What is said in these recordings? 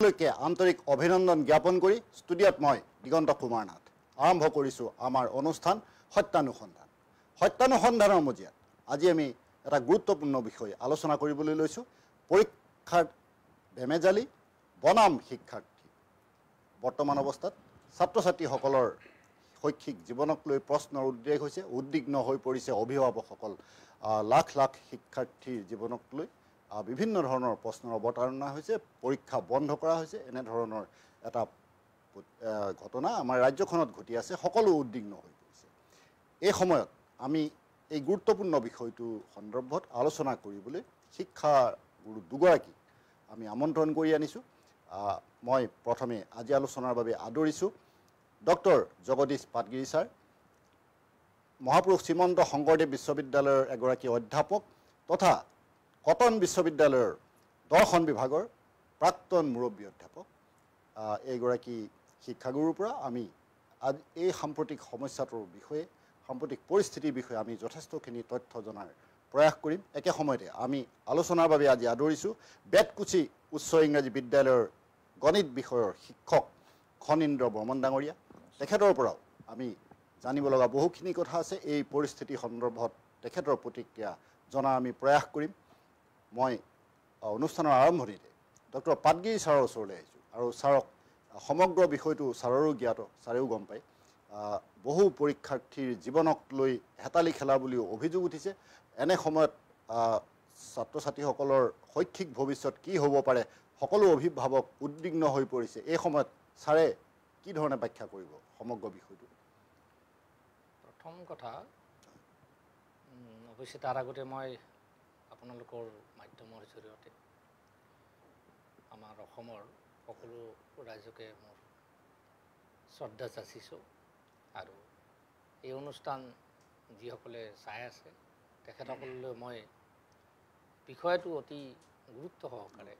উপলক্ষে আন্তৰিক অভিনন্দন জ্ঞাপন কৰি ষ্টুডিঅ'ত মই দিগন্ত কুমাৰ নাথ আৰম্ভ কৰিছোঁ আমাৰ অনুষ্ঠান সত্যানুসন্ধান। সত্যানুসন্ধানৰ মজিয়াত আজি আমি এটা গুৰুত্বপূৰ্ণ বিষয় আলোচনা কৰিবলৈ লৈছোঁ। পৰীক্ষাৰ বেমেজালি বনাম শিক্ষাৰ্থী। বৰ্তমান অৱস্থাত ছাত্ৰ ছাত্ৰীসকলৰ শৈক্ষিক জীৱনক লৈ প্ৰশ্নৰ উদ্ৰেক হৈছে, উদ্বিগ্ন হৈ পৰিছে অভিভাৱকসকল। লাখ লাখ শিক্ষাৰ্থীৰ জীৱনক লৈ বিভিন্ন ধৰণৰ প্ৰশ্নৰ অৱতাৰণা হৈছে, পৰীক্ষা বন্ধ কৰা হৈছে, এনেধৰণৰ এটা ঘটনা আমাৰ ৰাজ্যখনত ঘটি আছে। সকলো উদ্বিগ্ন হৈ পৰিছে। এই সময়ত আমি এই গুৰুত্বপূৰ্ণ বিষয়টো সন্দৰ্ভত আলোচনা কৰিবলৈ শিক্ষাগুৰু দুগৰাকীক আমি আমন্ত্ৰণ কৰি আনিছোঁ। মই প্ৰথমে আজি আলোচনাৰ বাবে আদৰিছোঁ ডক্টৰ জগদীশ পাটগিৰি ছাৰ, মহাপুৰুষ শ্ৰীমন্ত শংকৰদেৱ বিশ্ববিদ্যালয়ৰ এগৰাকী অধ্যাপক তথা কটন বিশ্ববিদ্যালয়ৰ দৰ্শন বিভাগৰ প্ৰাক্তন মুৰব্বী অধ্যাপক। এইগৰাকী শিক্ষাগুৰুৰ পৰা আমি আজি এই সাম্প্ৰতিক সমস্যাটোৰ বিষয়ে, সাম্প্ৰতিক পৰিস্থিতিৰ বিষয়ে আমি যথেষ্টখিনি তথ্য জনাৰ প্ৰয়াস কৰিম। একে সময়তে আমি আলোচনাৰ বাবে আজি আদৰিছোঁ বেতকুচি উচ্চ ইংৰাজী বিদ্যালয়ৰ গণিত বিষয়ৰ শিক্ষক খনীন্দ্ৰ বৰ্মন ডাঙৰীয়া। তেখেতৰ পৰাও আমি জানিব লগা বহুখিনি কথা আছে। এই পৰিস্থিতি সন্দৰ্ভত তেখেতৰ প্ৰতিক্ৰিয়া জনাৰ আমি প্ৰয়াস কৰিম। মই অনুষ্ঠানৰ আৰম্ভণিতে ডক্টৰ পাটগিৰি ছাৰৰ ওচৰলৈ আহিছোঁ আৰু ছাৰক সমগ্ৰ বিষয়টো ছাৰৰো জ্ঞাত, ছাৰেও গম পায়। বহু পৰীক্ষাৰ্থীৰ জীৱনক লৈ হেতালি খেলা বুলিও অভিযোগ উঠিছে। এনে সময়ত ছাত্ৰ ছাত্ৰীসকলৰ শৈক্ষিক ভৱিষ্যত কি হ'ব পাৰে, সকলো অভিভাৱক উদ্বিগ্ন হৈ পৰিছে। এই সময়ত ছাৰে কি ধৰণে ব্যাখ্যা কৰিব সমগ্ৰ বিষয়টো? প্ৰথম কথা, অৱশ্যে তাৰ আগতে মই আপোনালোকৰ মাধ্যমৰ জৰিয়তে আমাৰ অসমৰ সকলো ৰাইজকে মোৰ শ্ৰদ্ধা যাচিছোঁ আৰু এই অনুষ্ঠান যিসকলে চাই আছে তেখেতসকললৈ মই বিষয়টো অতি গুৰুত্ব সহকাৰে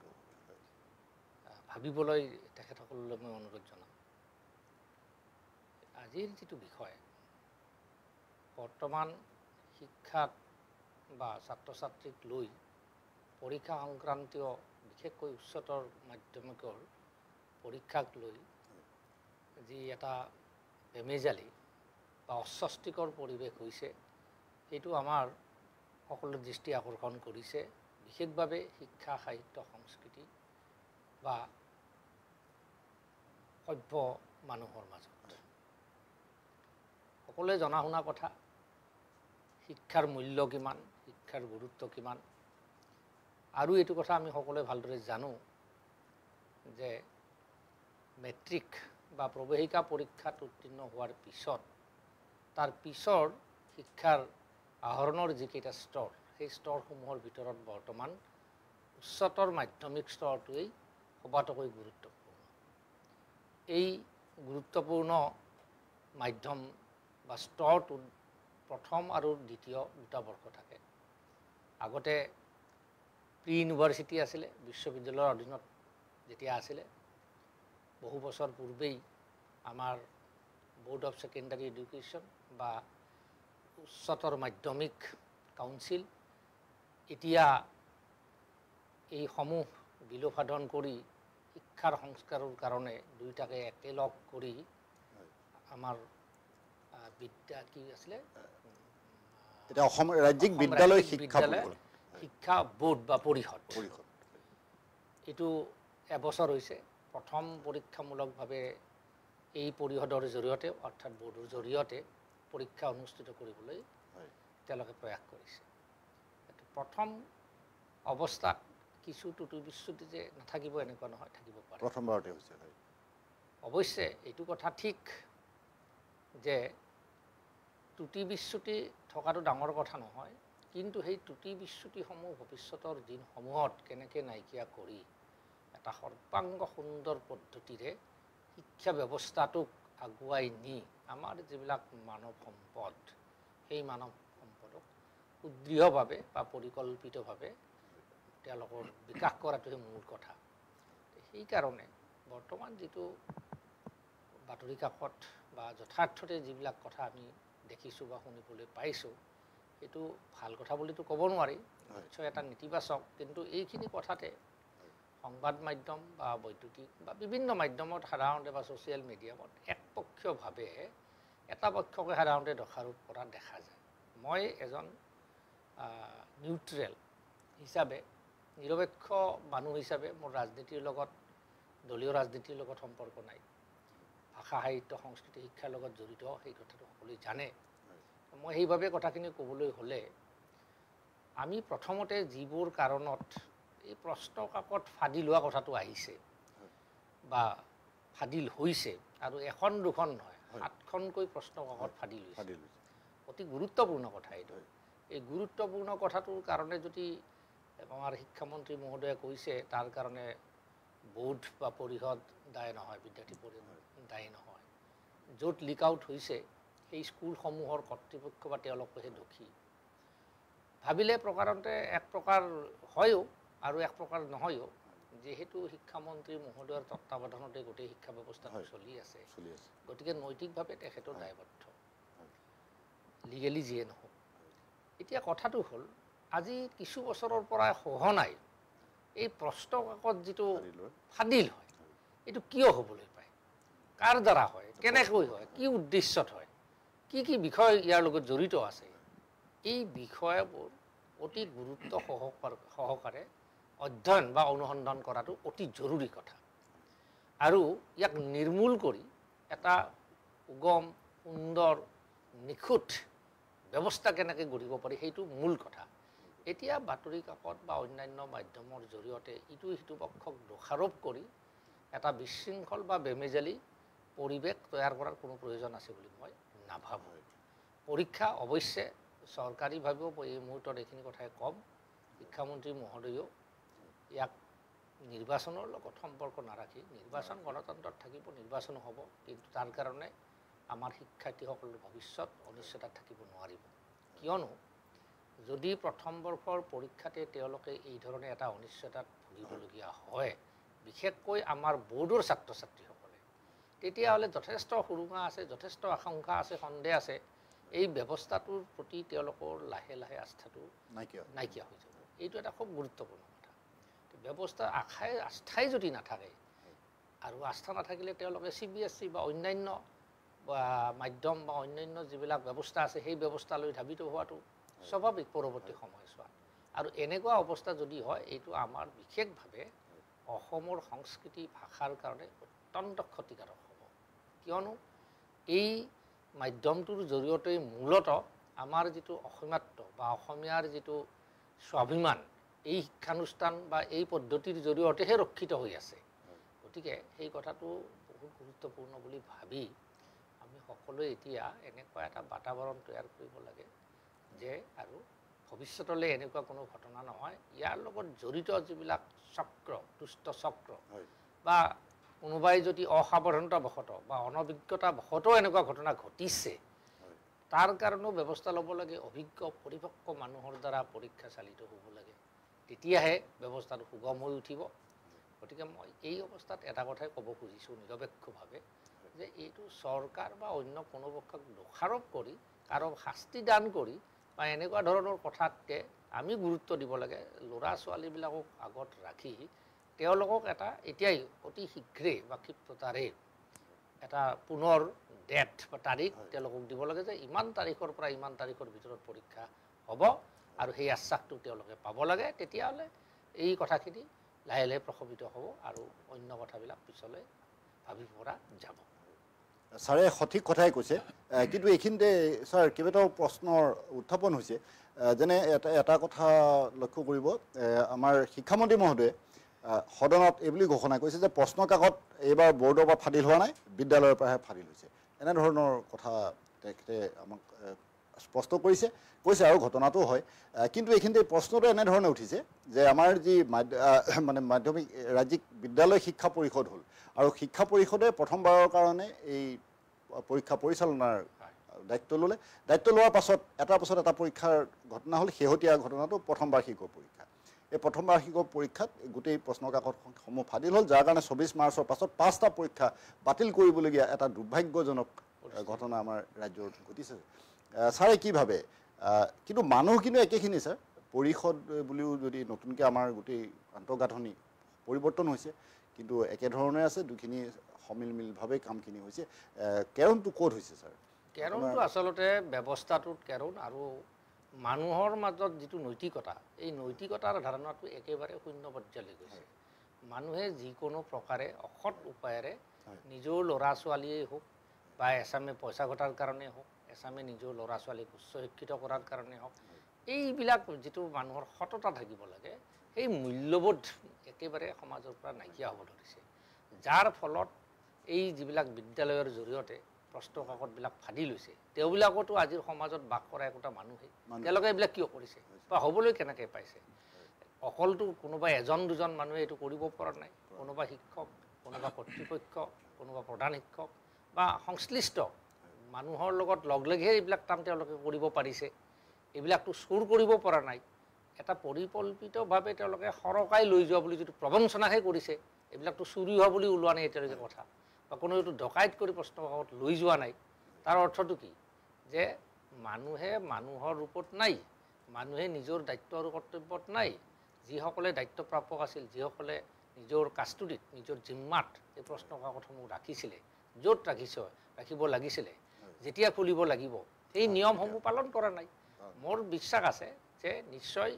ভাবিবলৈ তেখেতসকললৈ মই অনুৰোধ জনাম। আজিৰ যিটো বিষয়, বৰ্তমান শিক্ষাত বা ছাত্ৰ ছাত্ৰীক লৈ পৰীক্ষা সংক্ৰান্তীয় বিশেষকৈ উচ্চতৰ মাধ্যমিকৰ পৰীক্ষাক লৈ যি এটা বেমেজালি বা অস্বস্তিকৰ পৰিৱেশ হৈছে, সেইটো আমাৰ সকলো দৃষ্টি আকৰ্ষণ কৰিছে। বিশেষভাৱে শিক্ষা, সাহিত্য, সংস্কৃতি বা সভ্য মানুহৰ মাজত সকলোৱে জনা শুনা কথা, শিক্ষাৰ মূল্য কিমান, শিক্ষাৰ গুৰুত্ব কিমান। আৰু এইটো কথা আমি সকলোৱে ভালদৰে জানো যে মেট্ৰিক বা প্ৰৱেশিকা পৰীক্ষাত উত্তীৰ্ণ হোৱাৰ পিছত তাৰ পিছৰ শিক্ষাৰ আহৰণৰ যিকেইটা স্তৰ, সেই স্তৰসমূহৰ ভিতৰত বৰ্তমান উচ্চতৰ মাধ্যমিক স্তৰটোৱেই সবাতোকৈ গুৰুত্বপূৰ্ণ। এই গুৰুত্বপূৰ্ণ মাধ্যম বা স্তৰটোত প্ৰথম আৰু দ্বিতীয় দুটা বৰ্ষ থাকে। আগতে প্ৰি ইউনিভাৰ্চিটি আছিলে, বিশ্ববিদ্যালয়ৰ অধীনত যেতিয়া আছিলে, বহু বছৰ পূৰ্বেই আমাৰ বোৰ্ড অফ ছেকেণ্ডাৰী এডুকেশ্যন বা উচ্চতৰ মাধ্যমিক কাউন্সিল এতিয়া এইসমূহ বিলোপসাধন কৰি শিক্ষাৰ সংস্কাৰৰ কাৰণে দুয়োটাকে একেলগ কৰি আমাৰ বিদ্যা কি আছিলে, এতিয়া অসম ৰাজ্যিক বিদ্যালয় শিক্ষা বোৰ্ড বা পৰিষদ, এইটো এবছৰ হৈছে। প্ৰথম পৰীক্ষামূলকভাৱে এই পৰিষদৰ জৰিয়তে অৰ্থাৎ বোৰ্ডৰ জৰিয়তে পৰীক্ষা অনুষ্ঠিত কৰিবলৈ তেওঁলোকে প্ৰয়াস কৰিছে। প্ৰথম অৱস্থাত কিছু ত্ৰুটি বিচ্যুতি যে নাথাকিব এনেকুৱা নহয়, থাকিব পাৰে। প্ৰথমবাৰতে হৈছে। অৱশ্যে এইটো কথা ঠিক যে ত্ৰুটি বিচ্যুতি থকাটো ডাঙৰ কথা নহয়, কিন্তু সেই ত্ৰুটি বিচ্যুতিসমূহ ভৱিষ্যতৰ দিনসমূহত কেনেকৈ নাইকিয়া কৰি এটা সৰ্বাংগ সুন্দৰ পদ্ধতিৰে শিক্ষা ব্যৱস্থাটোক আগুৱাই নি আমাৰ যিবিলাক মানৱ সম্পদ, সেই মানৱ সম্পদক সুদৃঢ়ভাৱে বা পৰিকল্পিতভাৱে তেওঁলোকৰ বিকাশ কৰাটোহে মূল কথা। সেইকাৰণে বৰ্তমান যিটো বাতৰি কাকত বা যথাৰ্থতে যিবিলাক কথা আমি দেখিছোঁ বা শুনিবলৈ পাইছোঁ, সেইটো ভাল কথা বুলিতো ক'ব নোৱাৰি, নিশ্চয় এটা নেতিবাচক। কিন্তু এইখিনি কথাতে সংবাদ মাধ্যম বা বৈদ্যুতিক বা বিভিন্ন মাধ্যমত সাধাৰণতে বা ছ'চিয়েল মিডিয়ামত একপক্ষীয়ভাৱে এটা পক্ষকে সাধাৰণতে দোষাৰোপ কৰা দেখা যায়। মই এজন নিউট্ৰেল হিচাপে নিৰপেক্ষ মানুহ হিচাপে মোৰ ৰাজনীতিৰ লগত দলীয় ৰাজনীতিৰ লগত সম্পৰ্ক নাই। ভাষা সাহিত্য সংস্কৃতি শিক্ষাৰ লগত জড়িত সেই কথাটো সকলোৱে জানে। মই সেইভাৱে কথাখিনি ক'বলৈ হ'লে আমি প্ৰথমতে যিবোৰ কাৰণত এই প্ৰশ্ন কাকত ফাদিল হোৱা কথাটো আহিছে বা ফাদিল হৈছে আৰু এখন দুখন নহয় 7খনকৈ প্ৰশ্ন কাকত ফাদিল হৈছে, অতি গুৰুত্বপূৰ্ণ কথা এইটো। এই গুৰুত্বপূৰ্ণ কথাটোৰ কাৰণে যদি আমাৰ শিক্ষামন্ত্ৰী মহোদয়ে কৈছে তাৰ কাৰণে বোৰ্ড বা পৰিষদ দায়ী নহয়, বিদ্যাৰ্থী পৰিষদ দায়ী নহয়, য'ত লিক আউট হৈছে সেই স্কুলসমূহৰ কৰ্তৃপক্ষ বা তেওঁলোকেহে দোষী ভাবিলে প্ৰকাৰতে এক প্ৰকাৰ হয়ও আৰু এক প্ৰকাৰ নহয়ও। যিহেতু শিক্ষামন্ত্ৰী মহোদয়ৰ তত্ত্বাৱধানতে গোটেই শিক্ষা ব্যৱস্থাটো চলি আছে, গতিকে নৈতিকভাৱে তেখেতৰ দায়বদ্ধ, লিগেলি যিয়ে নহওক। এতিয়া কথাটো হ'ল আজি কিছু বছৰৰ পৰা সঘনাই এই প্ৰশ্ন কাকত যিটো ফাদিল হয় এইটো কিয় হ'বলৈ পায়, কাৰ দ্বাৰা হয়, কেনেকৈ হয়, কি উদ্দেশ্যত হয়, কি কি বিষয় ইয়াৰ লগত জড়িত আছে, এই বিষয়বোৰ অতি গুৰুত্ব সহকাৰে অধ্যয়ন বা অনুসন্ধান কৰাটো অতি জৰুৰী কথা। আৰু ইয়াক নিৰ্মূল কৰি এটা সুগম সুন্দৰ নিখুঁত ব্যৱস্থা কেনেকৈ গঢ়িব পাৰি সেইটো মূল কথা। এতিয়া বাতৰি কাকত বা অন্যান্য মাধ্যমৰ জৰিয়তে ইটো সিটো পক্ষক দোষাৰোপ কৰি এটা বিশৃংখল বা বেমেজালি পৰিৱেশ তৈয়াৰ কৰাৰ কোনো প্ৰয়োজন আছে বুলি মই নাভাবোঁ। পৰীক্ষা অৱশ্যে চৰকাৰীভাৱেও এই মুহূৰ্তত এইখিনি কথাই ক'ম, শিক্ষামন্ত্ৰী মহোদয়েও ইয়াক নিৰ্বাচনৰ লগত সম্পৰ্ক নাৰাখি, নিৰ্বাচন গণতন্ত্ৰত থাকিব, নিৰ্বাচনো হ'ব, কিন্তু তাৰ কাৰণে আমাৰ শিক্ষাৰ্থীসকলৰ ভৱিষ্যত অনিশ্চয়তাত থাকিব নোৱাৰিব। কিয়নো যদি প্ৰথম বৰ্ষৰ পৰীক্ষাতে তেওঁলোকে এই ধৰণে এটা অনিশ্চয়তাত ভুগিবলগীয়া হয়, বিশেষকৈ আমাৰ বোৰ্ডৰ ছাত্ৰ ছাত্ৰীসকলে, তেতিয়াহ'লে যথেষ্ট সুৰুঙা আছে, যথেষ্ট আশংকা আছে, সন্দেহ আছে, এই ব্যৱস্থাটোৰ প্ৰতি তেওঁলোকৰ লাহে লাহে আস্থাটো নাইকিয়া হৈ যাব। এইটো এটা খুব গুৰুত্বপূৰ্ণ কথা। ব্যৱস্থা আস্থাই যদি নাথাকে আৰু আস্থা নাথাকিলে তেওঁলোকে CBSE বা অন্যান্য বা মাধ্যম বা অন্যান্য যিবিলাক ব্যৱস্থা আছে সেই ব্যৱস্থালৈ ধাবিত হোৱাটো স্বাভাৱিক পৰৱৰ্তী সময়ছোৱাত। আৰু এনেকুৱা অৱস্থা যদি হয় এইটো আমাৰ বিশেষভাৱে অসমৰ সংস্কৃতি ভাষাৰ কাৰণে অত্যন্ত ক্ষতিকাৰক হ'ব। কিয়নো এই মাধ্যমটোৰ জৰিয়তে মূলতঃ আমাৰ যিটো অসমীয়াত্ব বা অসমীয়াৰ যিটো স্বাভিমান এই শিক্ষানুষ্ঠান বা এই পদ্ধতিৰ জৰিয়তেহে ৰক্ষিত হৈ আছে। গতিকে সেই কথাটো বহুত গুৰুত্বপূৰ্ণ বুলি ভাবি আমি সকলোৱে এতিয়া এনেকুৱা এটা বাতাবৰণ তৈয়াৰ কৰিব লাগে যে আৰু ভৱিষ্যতলৈ এনেকুৱা কোনো ঘটনা নহয়। ইয়াৰ লগত জড়িত যিবিলাক চক্ৰ, দুষ্ট চক্ৰ বা কোনোবাই যদি অসাৱধানতাবশতঃ বা অনভিজ্ঞতাবশতঃ এনেকুৱা ঘটনা ঘটিছে, তাৰ কাৰণেও ব্যৱস্থা ল'ব লাগে। অভিজ্ঞ পৰিপক্ক মানুহৰ দ্বাৰা পৰীক্ষা চালিত হ'ব লাগে, তেতিয়াহে ব্যৱস্থাটো সুগম হৈ উঠিব। গতিকে মই এই অৱস্থাত এটা কথাই ক'ব খুজিছোঁ নিৰপেক্ষভাৱে যে এইটো চৰকাৰ বা অন্য কোনো পক্ষক দোষাৰোপ কৰি কাৰো শাস্তি দান কৰি বা এনেকুৱা ধৰণৰ কথাতকৈ আমি গুৰুত্ব দিব লাগে ল'ৰা ছোৱালীবিলাকক আগত ৰাখি তেওঁলোকক এটা এতিয়াই অতি শীঘ্ৰেই বা ক্ষিপ্ৰতাৰে এটা পুনৰ ডেট বা তাৰিখ তেওঁলোকক দিব লাগে যে ইমান তাৰিখৰ পৰা ইমান তাৰিখৰ ভিতৰত পৰীক্ষা হ'ব আৰু সেই আশ্বাসটো তেওঁলোকে পাব লাগে। তেতিয়াহ'লে এই কথাখিনি লাহে লাহে প্ৰশমিত হ'ব আৰু অন্য কথাবিলাক পিছলৈ ভাবিব পৰা যাব। ছাৰে সঠিক কথাই কৈছে, কিন্তু এইখিনিতে ছাৰ কেইবাটাও প্ৰশ্নৰ উত্থাপন হৈছে। যেনে এটা কথা লক্ষ্য কৰিব, আমাৰ শিক্ষামন্ত্ৰী মহোদয়ে সদনত এইবুলি ঘোষণা কৰিছে যে প্ৰশ্ন কাকত এইবাৰ বৰ্ডৰ পৰা ফাদিল হোৱা নাই, বিদ্যালয়ৰ পৰাহে ফাদিল হৈছে। এনেধৰণৰ কথা তেখেতে আমাক স্পষ্ট কৈছে আৰু ঘটনাটো হয়। কিন্তু এইখিনিতে প্ৰশ্নটো এনেধৰণে উঠিছে যে আমাৰ যি মাধ্যমিক ৰাজ্যিক বিদ্যালয় শিক্ষা পৰিষদ হ'ল আৰু শিক্ষা পৰিষদে প্ৰথমবাৰৰ কাৰণে এই পৰীক্ষা পৰিচালনাৰ দায়িত্ব ল'লে। দায়িত্ব লোৱাৰ পাছত এটাৰ পাছত এটা পৰীক্ষাৰ ঘটনা হ'ল। শেহতীয়া ঘটনাটো প্ৰথম বাৰ্ষিকৰ পৰীক্ষা। এই প্ৰথম বাৰ্ষিকৰ পৰীক্ষাত গোটেই প্ৰশ্ন কাকতসমূহ ফাদিল হ'ল, যাৰ কাৰণে 24 মাৰ্চৰ পাছত 5টা পৰীক্ষা বাতিল কৰিবলগীয়া এটা দুৰ্ভাগ্যজনক ঘটনা আমাৰ ৰাজ্যত ঘটিছে। ছাৰে কি ভাবে? কিন্তু মানুহ কিন্তু একেখিনি ছাৰ, পৰিষদ বুলিও যদি নতুনকৈ আমাৰ গোটেই আন্তঃগাঁথনি পৰিৱৰ্তন হৈছে কিন্তু একেধৰণে আছে দুখিনি সমিলমিলভাৱে কামখিনি হৈছে কেৰণটো ক'ত হৈছে ছাৰ কেৰণটো আচলতে ব্যৱস্থাটোত কেৰণ আৰু মানুহৰ মাজত যিটো নৈতিকতা এই নৈতিকতাৰ ধাৰণাটো একেবাৰে শূন্য পৰ্যায়লৈ গৈছে মানুহে যিকোনো প্ৰকাৰে অসৎ উপায়েৰে নিজৰ ল'ৰা ছোৱালীয়েই হওক বা এছামে পইচা ঘটাৰ কাৰণেই হওক এছামে নিজৰ ল'ৰা ছোৱালীক উচ্চ শিক্ষিত কৰাৰ কাৰণেই হওক এইবিলাক যিটো মানুহৰ সততা থাকিব লাগে সেই মূল্যবোধ একেবাৰে সমাজৰ পৰা নাইকিয়া হ'ব ধৰিছে যাৰ ফলত এই যিবিলাক বিদ্যালয়ৰ জৰিয়তে প্ৰশ্ন কাকতবিলাক ফাদি লৈছে তেওঁবিলাকতো আজিৰ সমাজত বাস কৰা একোটা মানুহেই তেওঁলোকে এইবিলাক কিয় কৰিছে বা হ'বলৈ কেনেকৈ পাইছে অকলটো কোনোবা এজন দুজন মানুহে এইটো কৰিব পৰা নাই কোনোবা শিক্ষক কোনোবা কৰ্তৃপক্ষ কোনোবা প্ৰধান শিক্ষক বা সংশ্লিষ্ট মানুহৰ লগত লগলাগিহে এইবিলাক কাম তেওঁলোকে কৰিব পাৰিছে এইবিলাকতো চুৰ কৰিব পৰা নাই এটা পৰিকল্পিতভাৱে তেওঁলোকে সৰকাই লৈ যোৱা বুলি যিটো প্ৰবঞ্চনাহে কৰিছে এইবিলাকতো চুৰি হোৱা বুলি ওলোৱা নাই এতিয়ালৈকে কথা বা কোনো এইটো ডকাইত কৰি প্ৰশ্ন কাকত লৈ যোৱা নাই তাৰ অৰ্থটো কি যে মানুহে মানুহৰ ৰূপত নাই মানুহে নিজৰ দায়িত্ব আৰু কৰ্তব্যত নাই যিসকলে দায়িত্বপ্ৰাপক আছিল যিসকলে নিজৰ কাষ্টডিত নিজৰ জিম্মাত এই প্ৰশ্ন কাকতসমূহ ৰাখিছিলে য'ত ৰাখিব লাগিছিলে যেতিয়া খুলিব লাগিব সেই নিয়মসমূহ পালন কৰা নাই মোৰ বিশ্বাস আছে যে নিশ্চয়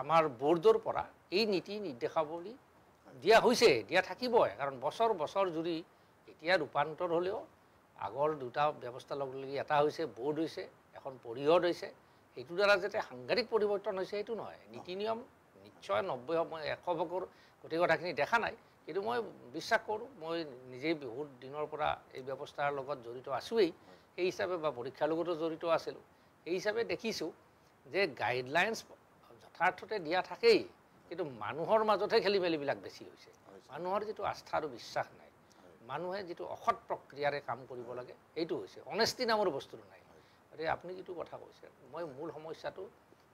আমাৰ বৰ্ডৰ পৰা এই নীতি নিৰ্দেশাৱলী দিয়া হৈছে দিয়া থাকিবই কাৰণ বছৰ বছৰ জুৰি এতিয়া ৰূপান্তৰ হ'লেও আগৰ দুটা ব্যৱস্থা লগ লাগি এটা হৈছে বৰ্ড হৈছে এখন পৰিষদ হৈছে সেইটোৰ দ্বাৰা যাতে সাংঘাতিক পৰিৱৰ্তন হৈছে সেইটো নহয় নীতি নিয়ম নিশ্চয় 90-100 ভাগৰ গোটেই কথাখিনি দেখা নাই কিন্তু মই বিশ্বাস কৰোঁ মই নিজেই বহুত দিনৰ পৰা এই ব্যৱস্থাৰ লগত জড়িত আছোঁৱেই সেই হিচাপে বা পৰীক্ষাৰ লগতো জড়িত আছিলোঁ সেই হিচাপে দেখিছোঁ যে গাইডলাইনছ যথাৰ্থতে দিয়া থাকেই কিন্তু মানুহৰ মাজতহে খেলি মেলিবিলাক বেছি হৈছে মানুহৰ যিটো আস্থা আৰু বিশ্বাস নাই মানুহে যিটো অসৎ প্ৰক্ৰিয়াৰে কাম কৰিব লাগে এইটো হৈছে অনেষ্টি নামৰ বস্তুটো নাই গতিকে আপুনি যিটো কথা কৈছে মই মূল সমস্যাটো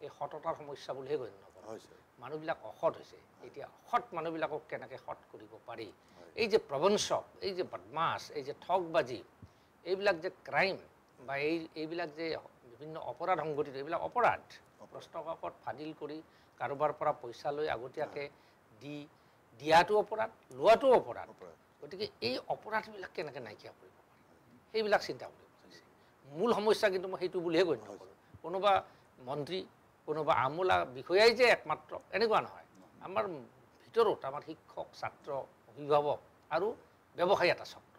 এই সততাৰ সমস্যা বুলিহে গণ্য কৰোঁ মানুহবিলাক অসৎ হৈছে এতিয়া অসৎ মানুহবিলাকক কেনেকৈ সৎ কৰিব পাৰি এই যে প্ৰবঞ্চক এই যে বদমাছ এই যে ঠগবাজি এইবিলাক যে ক্ৰাইম বা এইবিলাক যে বিভিন্ন অপৰাধ সংঘটিত এইবিলাক অপৰাধ প্ৰশ্ন কাকত ফাদিল কৰি কাৰোবাৰ পৰা পইচা লৈ আগতীয়াকৈ দিয়াটো অপৰাধ লোৱাটো অপৰাধ গতিকে এই অপৰাধবিলাক কেনেকৈ নাইকিয়া কৰিব পাৰি সেইবিলাক চিন্তা কৰিব পাৰিছে মূল সমস্যা কিন্তু মই সেইটো বুলিহে গণ্য কৰোঁ কোনোবা মন্ত্ৰী কোনোবা আমোলা বিষয়াই যে একমাত্ৰ এনেকুৱা নহয় আমাৰ ভিতৰত আমাৰ শিক্ষক ছাত্ৰ অভিভাৱক আৰু ব্যৱসায়ী এটা চক্ৰ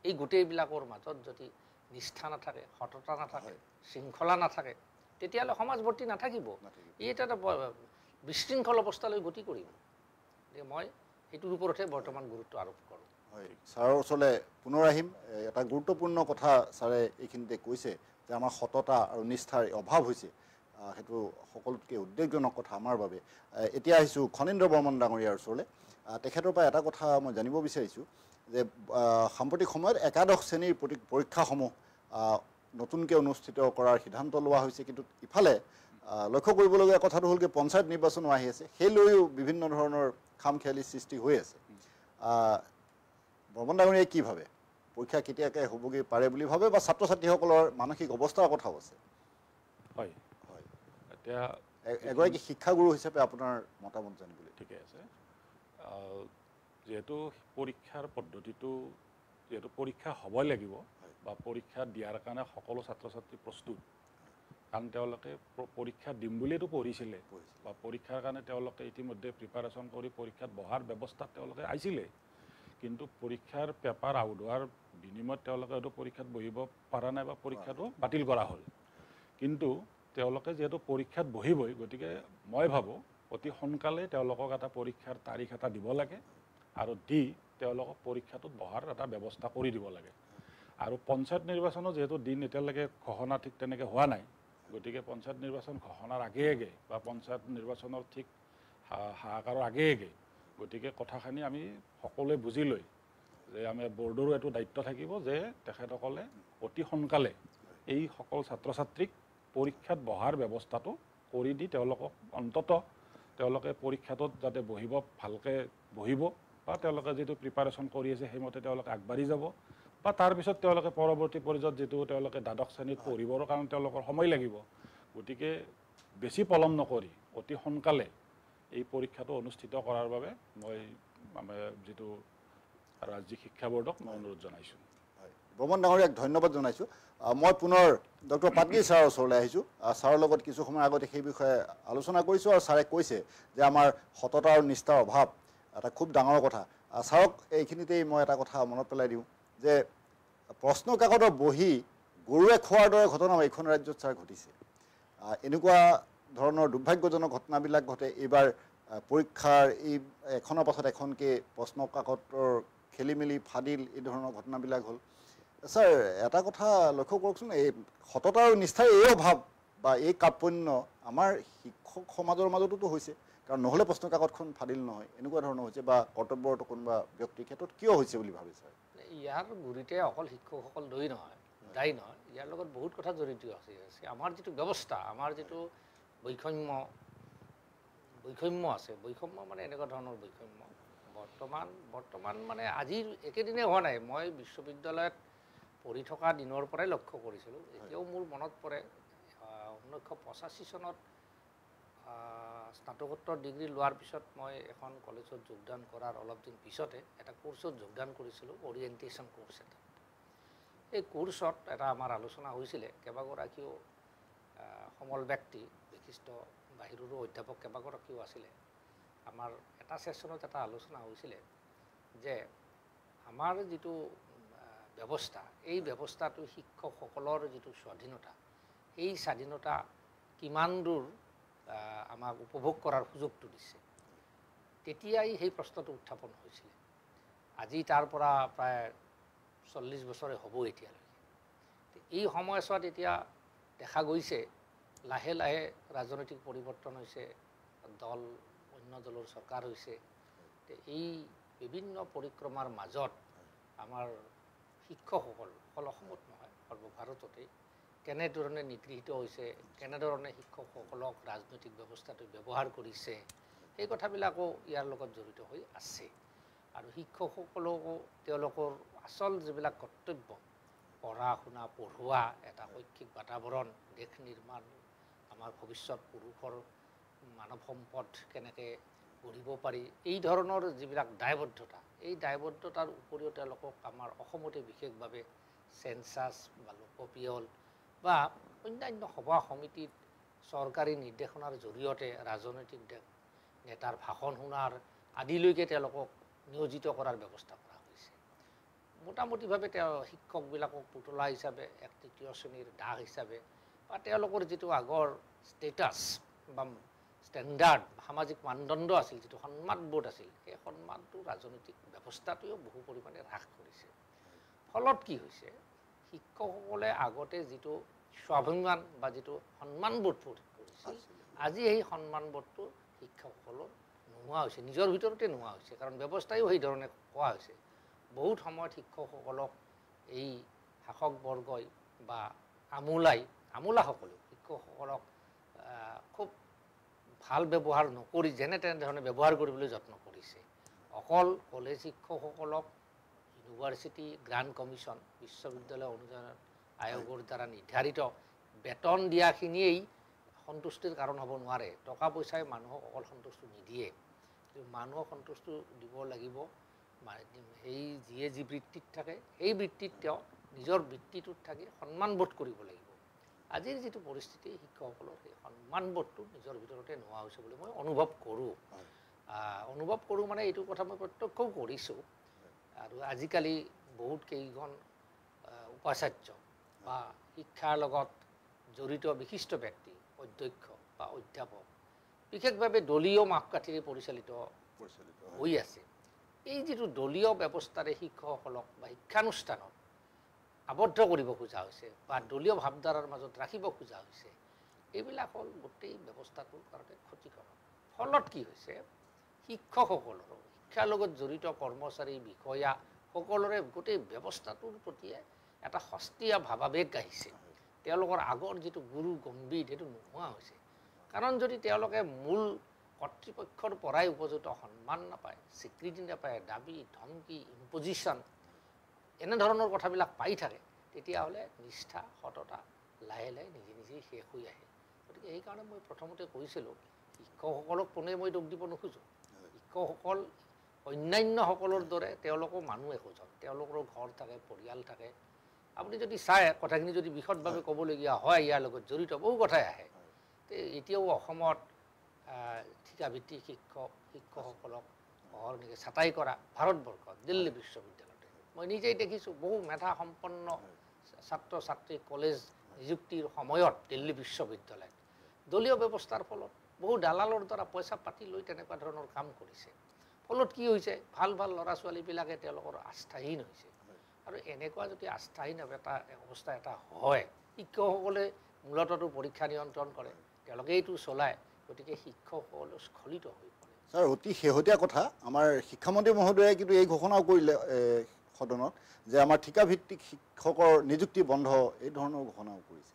এই গোটেইবিলাকৰ মাজত যদি নিষ্ঠা নাথাকে সততা নাথাকে শৃংখলা নাথাকে তেতিয়াহ'লে সমাজবৰ্তি নাথাকিব ই এটা বিশৃংখল অৱস্থালৈ গতি কৰিব গতিকে মই সেইটোৰ ওপৰতহে বৰ্তমান গুৰুত্ব আৰোপ কৰোঁ হয় ছাৰৰ ওচৰলৈ পুনৰ আহিম এটা গুৰুত্বপূৰ্ণ কথা ছাৰে এইখিনিতে কৈছে যে আমাৰ সততা আৰু নিষ্ঠাৰ অভাৱ হৈছে সেইটো সকলোতকৈ উদ্বেগজনক কথা আমাৰ বাবে এতিয়া আহিছোঁ খনীন্দ্ৰ বৰ্মন ডাঙৰীয়াৰ ওচৰলৈ তেখেতৰ পৰা এটা কথা মই জানিব বিচাৰিছোঁ যে সাম্প্ৰতিক সময়ত একাদশ শ্ৰেণীৰ পৰীক্ষাসমূহ নতুনকৈ অনুষ্ঠিত কৰাৰ সিদ্ধান্ত লোৱা হৈছে কিন্তু ইফালে লক্ষ্য কৰিবলগীয়া কথাটো হ'ল কি পঞ্চায়ত নিৰ্বাচনো আহি আছে সেই লৈও বিভিন্ন ধৰণৰ খাম খেয়ালি সৃষ্টি হৈ আছে বৰ্মন ডাঙৰীয়াই কি ভাবে পৰীক্ষা কেতিয়াকৈ হ'বগৈ পাৰে বুলি ভাবে বা ছাত্ৰ ছাত্ৰীসকলৰ মানসিক অৱস্থাৰ কথাও আছে হয় হয় এতিয়া এগৰাকী শিক্ষাগুৰু হিচাপে আপোনাৰ মতামত জানিবলৈ ঠিকে আছে যেহেতু পৰীক্ষাৰ পদ্ধতিটো যেহেতু পৰীক্ষা হ'বই লাগিব বা পৰীক্ষা দিয়াৰ কাৰণে সকলো ছাত্ৰ ছাত্ৰী প্ৰস্তুত কাৰণ তেওঁলোকে পৰীক্ষা দিম বুলিয়েতো পঢ়িছিলে বা পৰীক্ষাৰ কাৰণে তেওঁলোকে ইতিমধ্যে প্ৰিপাৰেশ্যন কৰি পৰীক্ষাত বহাৰ ব্যৱস্থাত তেওঁলোকে আহিছিলে কিন্তু পৰীক্ষাৰ পেপাৰ আউট হোৱাৰ বিনিময়ত তেওঁলোকে হয়তো পৰীক্ষাত বহিব পৰা নাই বা পৰীক্ষাটো বাতিল কৰা হ'ল কিন্তু তেওঁলোকে যিহেতু পৰীক্ষাত বহিবই গতিকে মই ভাবোঁ অতি সোনকালে তেওঁলোকক এটা পৰীক্ষাৰ তাৰিখ এটা দিব লাগে আৰু দি তেওঁলোকক পৰীক্ষাটোত বহাৰ এটা ব্যৱস্থা কৰি দিব লাগে আৰু পঞ্চায়ত নিৰ্বাচনৰ যেহেতু দিন এতিয়ালৈকে ঘোষণা ঠিক তেনেকৈ হোৱা নাই গতিকে পঞ্চায়ত নিৰ্বাচন ঘোষণাৰ আগে আগে বা পঞ্চায়ত নিৰ্বাচনৰ ঠিক হাহাকাৰৰ আগে আগে গতিকে কথাখিনি আমি সকলোৱে বুজি লৈ যে আমি বৰ্ডৰো এইটো দায়িত্ব থাকিব যে তেখেতসকলে অতি সোনকালে এই সকল ছাত্ৰ ছাত্ৰীক পৰীক্ষাত বহাৰ ব্যৱস্থাটো কৰি দি তেওঁলোকক অন্ততঃ তেওঁলোকে পৰীক্ষাটোত যাতে বহিব ভালকৈ বহিব বা তেওঁলোকে যিটো প্ৰিপাৰেশ্যন কৰি আছে সেইমতে তেওঁলোকে আগবাঢ়ি যাব বা তাৰপিছত তেওঁলোকে পৰৱৰ্তী পৰ্যায়ত যিটো তেওঁলোকে দ্বাদশ শ্ৰেণীত পঢ়িবৰ কাৰণে তেওঁলোকৰ সময় লাগিব গতিকে বেছি পলম নকৰি অতি সোনকালে এই পৰীক্ষাটো অনুষ্ঠিত কৰাৰ বাবে মই যিটো ৰাজ্যিক শিক্ষা বোৰ্ডক মই অনুৰোধ জনাইছোঁ। হয়, বৰ্মন ডাঙৰীয়াক ধন্যবাদ জনাইছোঁ। মই পুনৰ ডক্টৰ পাটগিৰি ছাৰৰ ওচৰলৈ আহিছোঁ। ছাৰৰ লগত কিছু সময় আগতে সেই বিষয়ে আলোচনা কৰিছোঁ আৰু ছাৰে কৈছে যে আমাৰ সততা আৰু নিষ্ঠাৰ অভাৱ এটা খুব ডাঙৰ কথা। ছাৰক এইখিনিতেই মই এটা কথা মনত পেলাই দিওঁ যে প্ৰশ্ন কাকতৰ বহি গৰুৱে খোৱাৰ দৰে ঘটনা এইখন ৰাজ্যত ছাৰ ঘটিছে। এনেকুৱা ধৰণৰ দুৰ্ভাগ্যজনক ঘটনাবিলাক ঘটে। এইবাৰ পৰীক্ষাৰ এই এখনৰ পাছত এখনকৈ প্ৰশ্ন কাকতৰ খেলি মেলি ফাদিল এই ধৰণৰ ঘটনাবিলাক হ'ল। ছাৰ এটা কথা লক্ষ্য কৰকচোন, এই সততা আৰু নিষ্ঠাৰ এই অভাৱ বা এই কাৰ্পণ্য আমাৰ শিক্ষক সমাজৰ মাজতো হৈছে, কাৰণ নহ'লে প্ৰশ্ন কাকতখন ফাদিল নহয়, এনেকুৱা ধৰণৰ হৈছে বা কৰ্তব্যৰত কোনোবা ব্যক্তিৰ ক্ষেত্ৰত কিয় হৈছে বুলি ভাবে ছাৰ? ইয়াৰ গুৰিতে অকল শিক্ষকসকল দায়ী নহয়, ইয়াৰ লগত বহুত কথা জড়িত আছে। আমাৰ যিটো ব্যৱস্থা, আমাৰ যিটো বৈষম্য আছে, বৈষম্য মানে এনেকুৱা ধৰণৰ বৈষম্য বৰ্তমান মানে আজিৰ একেদিনে হোৱা নাই। মই বিশ্ববিদ্যালয়ত পঢ়ি থকা দিনৰ পৰাই লক্ষ্য কৰিছিলোঁ। এতিয়াও মোৰ মনত পৰে 1985 চনত স্নাতকোত্তৰ ডিগ্ৰী লোৱাৰ পিছত মই এখন কলেজত যোগদান কৰাৰ অলপ দিন পিছতে এটা কোৰ্চত যোগদান কৰিছিলোঁ, অৰিয়েণ্টেশ্যন কোৰ্চ এটা। এই কোৰ্চত এটা আমাৰ আলোচনা হৈছিলে, কেইবাগৰাকীও সমল ব্যক্তি, বিশিষ্ট বাহিৰৰো অধ্যাপক কেইবাগৰাকীও আছিলে। আমাৰ এটা ছেশ্যনত এটা আলোচনা হৈছিলে যে আমাৰ যিটো ব্যৱস্থা, এই ব্যৱস্থাটো শিক্ষকসকলৰ যিটো স্বাধীনতা, এই স্বাধীনতা কিমান দূৰ আমাক উপভোগ কৰাৰ সুযোগটো দিছে। তেতিয়াই সেই প্ৰশ্নটো উত্থাপন হৈছিলে। আজি তাৰ পৰা প্ৰায় 40 বছৰে হ'ব এতিয়ালৈকে। এই সময়ছোৱাত এতিয়া দেখা গৈছে লাহে লাহে ৰাজনৈতিক পৰিৱৰ্তন হৈছে, অন্য দলৰ চৰকাৰ হৈছে। এই বিভিন্ন পৰিক্ৰমাৰ মাজত আমাৰ শিক্ষকসকল অকল অসমত নহয়, সৰ্বভাৰততেই কেনেধৰণে নিগৃহীত হৈছে, কেনেধৰণে শিক্ষকসকলক ৰাজনৈতিক ব্যৱস্থাটো ব্যৱহাৰ কৰিছে, সেই কথাবিলাকো ইয়াৰ লগত জড়িত হৈ আছে। আৰু শিক্ষকসকলকো তেওঁলোকৰ আচল যিবিলাক কৰ্তব্য, পঢ়া শুনা, পঢ়োৱা, এটা শৈক্ষিক বাতাবৰণ, দেশ নিৰ্মাণ, আমাৰ ভৱিষ্যত পুৰুষৰ মানৱ সম্পদ কেনেকৈ গঢ়িব পাৰি, এই ধৰণৰ যিবিলাক দায়বদ্ধতা, এই দায়বদ্ধতাৰ উপৰিও তেওঁলোকক আমাৰ অসমতে বিশেষভাৱে চেঞ্চাছ বা লোকপিয়ল বা অন্যান্য সভা সমিতিত চৰকাৰী নিৰ্দেশনাৰ জৰিয়তে ৰাজনৈতিক নেতাৰ ভাষণ শুনাৰ আদিলৈকে তেওঁলোকক নিয়োজিত কৰাৰ ব্যৱস্থা কৰা হৈছে। মোটামুটিভাৱে শিক্ষকবিলাকক পুতলা হিচাপে, এক তৃতীয় শ্ৰেণীৰ দাস হিচাপে বা তেওঁলোকৰ যিটো আগৰ ষ্টেটাছ বা ষ্টেণ্ডাৰ্ড, সামাজিক মানদণ্ড আছিল, যিটো সন্মানবোধ আছিল, সেই সন্মানটো ৰাজনৈতিক ব্যৱস্থাটোৱেও বহু পৰিমাণে হ্ৰাস কৰিছে। ফলত কি হৈছে, শিক্ষকসকলে আগতে যিটো স্বাভিমান বা যিটো সন্মানবোধ কৰিছিল, আজি সেই সন্মানবোধটো শিক্ষকসকলৰ নোহোৱা হৈছে, নিজৰ ভিতৰতে নোহোৱা হৈছে। কাৰণ ব্যৱস্থাইও সেইধৰণে কোৱা হৈছে। বহুত সময়ত শিক্ষকসকলক এই শাসকবৰ্গই বা আমোলাসকলেও শিক্ষকসকলক খুব ভাল ব্যৱহাৰ নকৰি যেনে তেনেধৰণে ব্যৱহাৰ কৰিবলৈ যত্ন কৰিছে। অকল কলেজ শিক্ষকসকলক ইউনিভাৰ্চিটি গ্ৰাণ্ট কমিশ্যন, বিশ্ববিদ্যালয় অনুদান আয়োগৰ দ্বাৰা নিৰ্ধাৰিত বেতন দিয়াখিনিয়েই সন্তুষ্টিৰ কাৰণ হ'ব নোৱাৰে। টকা পইচাই মানুহক অকল সন্তুষ্টি নিদিয়ে, মানুহক সন্তুষ্টি দিব লাগিব। সেই যিয়ে যি বৃত্তিত থাকে, সেই বৃত্তিত তেওঁ নিজৰ বৃত্তিটোত থাকি সন্মানবোধ কৰিব লাগিব। আজিৰ যিটো পৰিস্থিতি, শিক্ষকসকলৰ সেই সন্মানবোধটো নিজৰ ভিতৰতে নোহোৱা হৈছে বুলি মই অনুভৱ কৰোঁ। মানে এইটো কথা মই প্ৰত্যক্ষও কৰিছোঁ। আৰু আজিকালি বহুত কেইজন উপাচাৰ্য বা শিক্ষাৰ লগত জড়িত বিশিষ্ট ব্যক্তি, অধ্যক্ষ বা অধ্যাপক বিশেষভাৱে দলীয় মাপকাঠিৰে পৰিচালিত হৈ আছে। এই যিটো দলীয় ব্যৱস্থাৰে শিক্ষকসকলক বা শিক্ষানুষ্ঠানত আবদ্ধ কৰিব খোজা হৈছে বা দলীয় ভাৱধাৰাৰ মাজত ৰাখিব খোজা হৈছে, এইবিলাক হ'ল গোটেই ব্যৱস্থাটোৰ কাৰণে ক্ষতিকাৰক। ফলত কি হৈছে, শিক্ষকসকলৰো, শিক্ষাৰ লগত জড়িত কৰ্মচাৰী, বিষয়া সকলোৰে গোটেই ব্যৱস্থাটোৰ প্ৰতিয়ে এটা সস্তীয়া ভাৱাবেগ আহিছে। তেওঁলোকৰ আগৰ যিটো গুৰু গম্ভীৰ, সেইটো নোহোৱা হৈছে। কাৰণ যদি তেওঁলোকে মূল কৰ্তৃপক্ষৰ পৰাই উপযুক্ত সন্মান নাপায়, স্বীকৃতি নাপায়, দাবী, ধমকি, ইম্পজিশ্যন এনেধৰণৰ কথাবিলাক পাই থাকে, তেতিয়াহ'লে নিষ্ঠা, সততা লাহে লাহে নিজে নিজেই শেষ হৈ আহে। গতিকে সেইকাৰণে মই প্ৰথমতে কৈছিলোঁ, শিক্ষকসকলক পোনে মই দোষ দিব নোখোজোঁ। শিক্ষকসকল অন্যান্যসকলৰ দৰে তেওঁলোকো মানুহ একোজন, তেওঁলোকৰো ঘৰ থাকে, পৰিয়াল থাকে। আপুনি যদি চায় কথাখিনি যদি বিশদভাৱে ক'বলগীয়া হয়, ইয়াৰ লগত জড়িত বহু কথাই আহে। এতিয়াও অসমত ঠিকাভিত্তিক শিক্ষকসকলক অহৰ্নিশে ছাঁটাই কৰা ভাৰতবৰ্ষত দিল্লী বিশ্ববিদ্যালয়তে মই নিজেই দেখিছোঁ। বহু মেধা সম্পন্ন ছাত্ৰ ছাত্ৰী কলেজ নিযুক্তিৰ সময়ত দিল্লী বিশ্ববিদ্যালয়ত দলীয় ব্যৱস্থাৰ ফলত বহু দালালৰ দ্বাৰা পইচা পাতি লৈ তেনেকুৱা ধৰণৰ কাম কৰিছে। ফলত কি হৈছে, ভাল ভাল ল'ৰা ছোৱালীবিলাকে তেওঁলোকৰ আস্থাহীন হৈছে। আৰু এনেকুৱা যদি আস্থাহীন অৱস্থা এটা হয়, শিক্ষকসকলে মূলতঃ পৰীক্ষা নিয়ন্ত্ৰণ কৰে, তেওঁলোকে এইটো চলায়, গতিকে শিক্ষকসকলো স্খলিত হৈ পৰে। ছাৰ, অতি শেহতীয়া কথা, আমাৰ শিক্ষামন্ত্ৰী মহোদয়ে কিন্তু এই ঘোষণাও কৰিলে সদনত যে আমাৰ ঠিকাভিত্তিক শিক্ষকৰ নিযুক্তি বন্ধ, এই ধৰণৰ ঘোষণাও কৰিছে।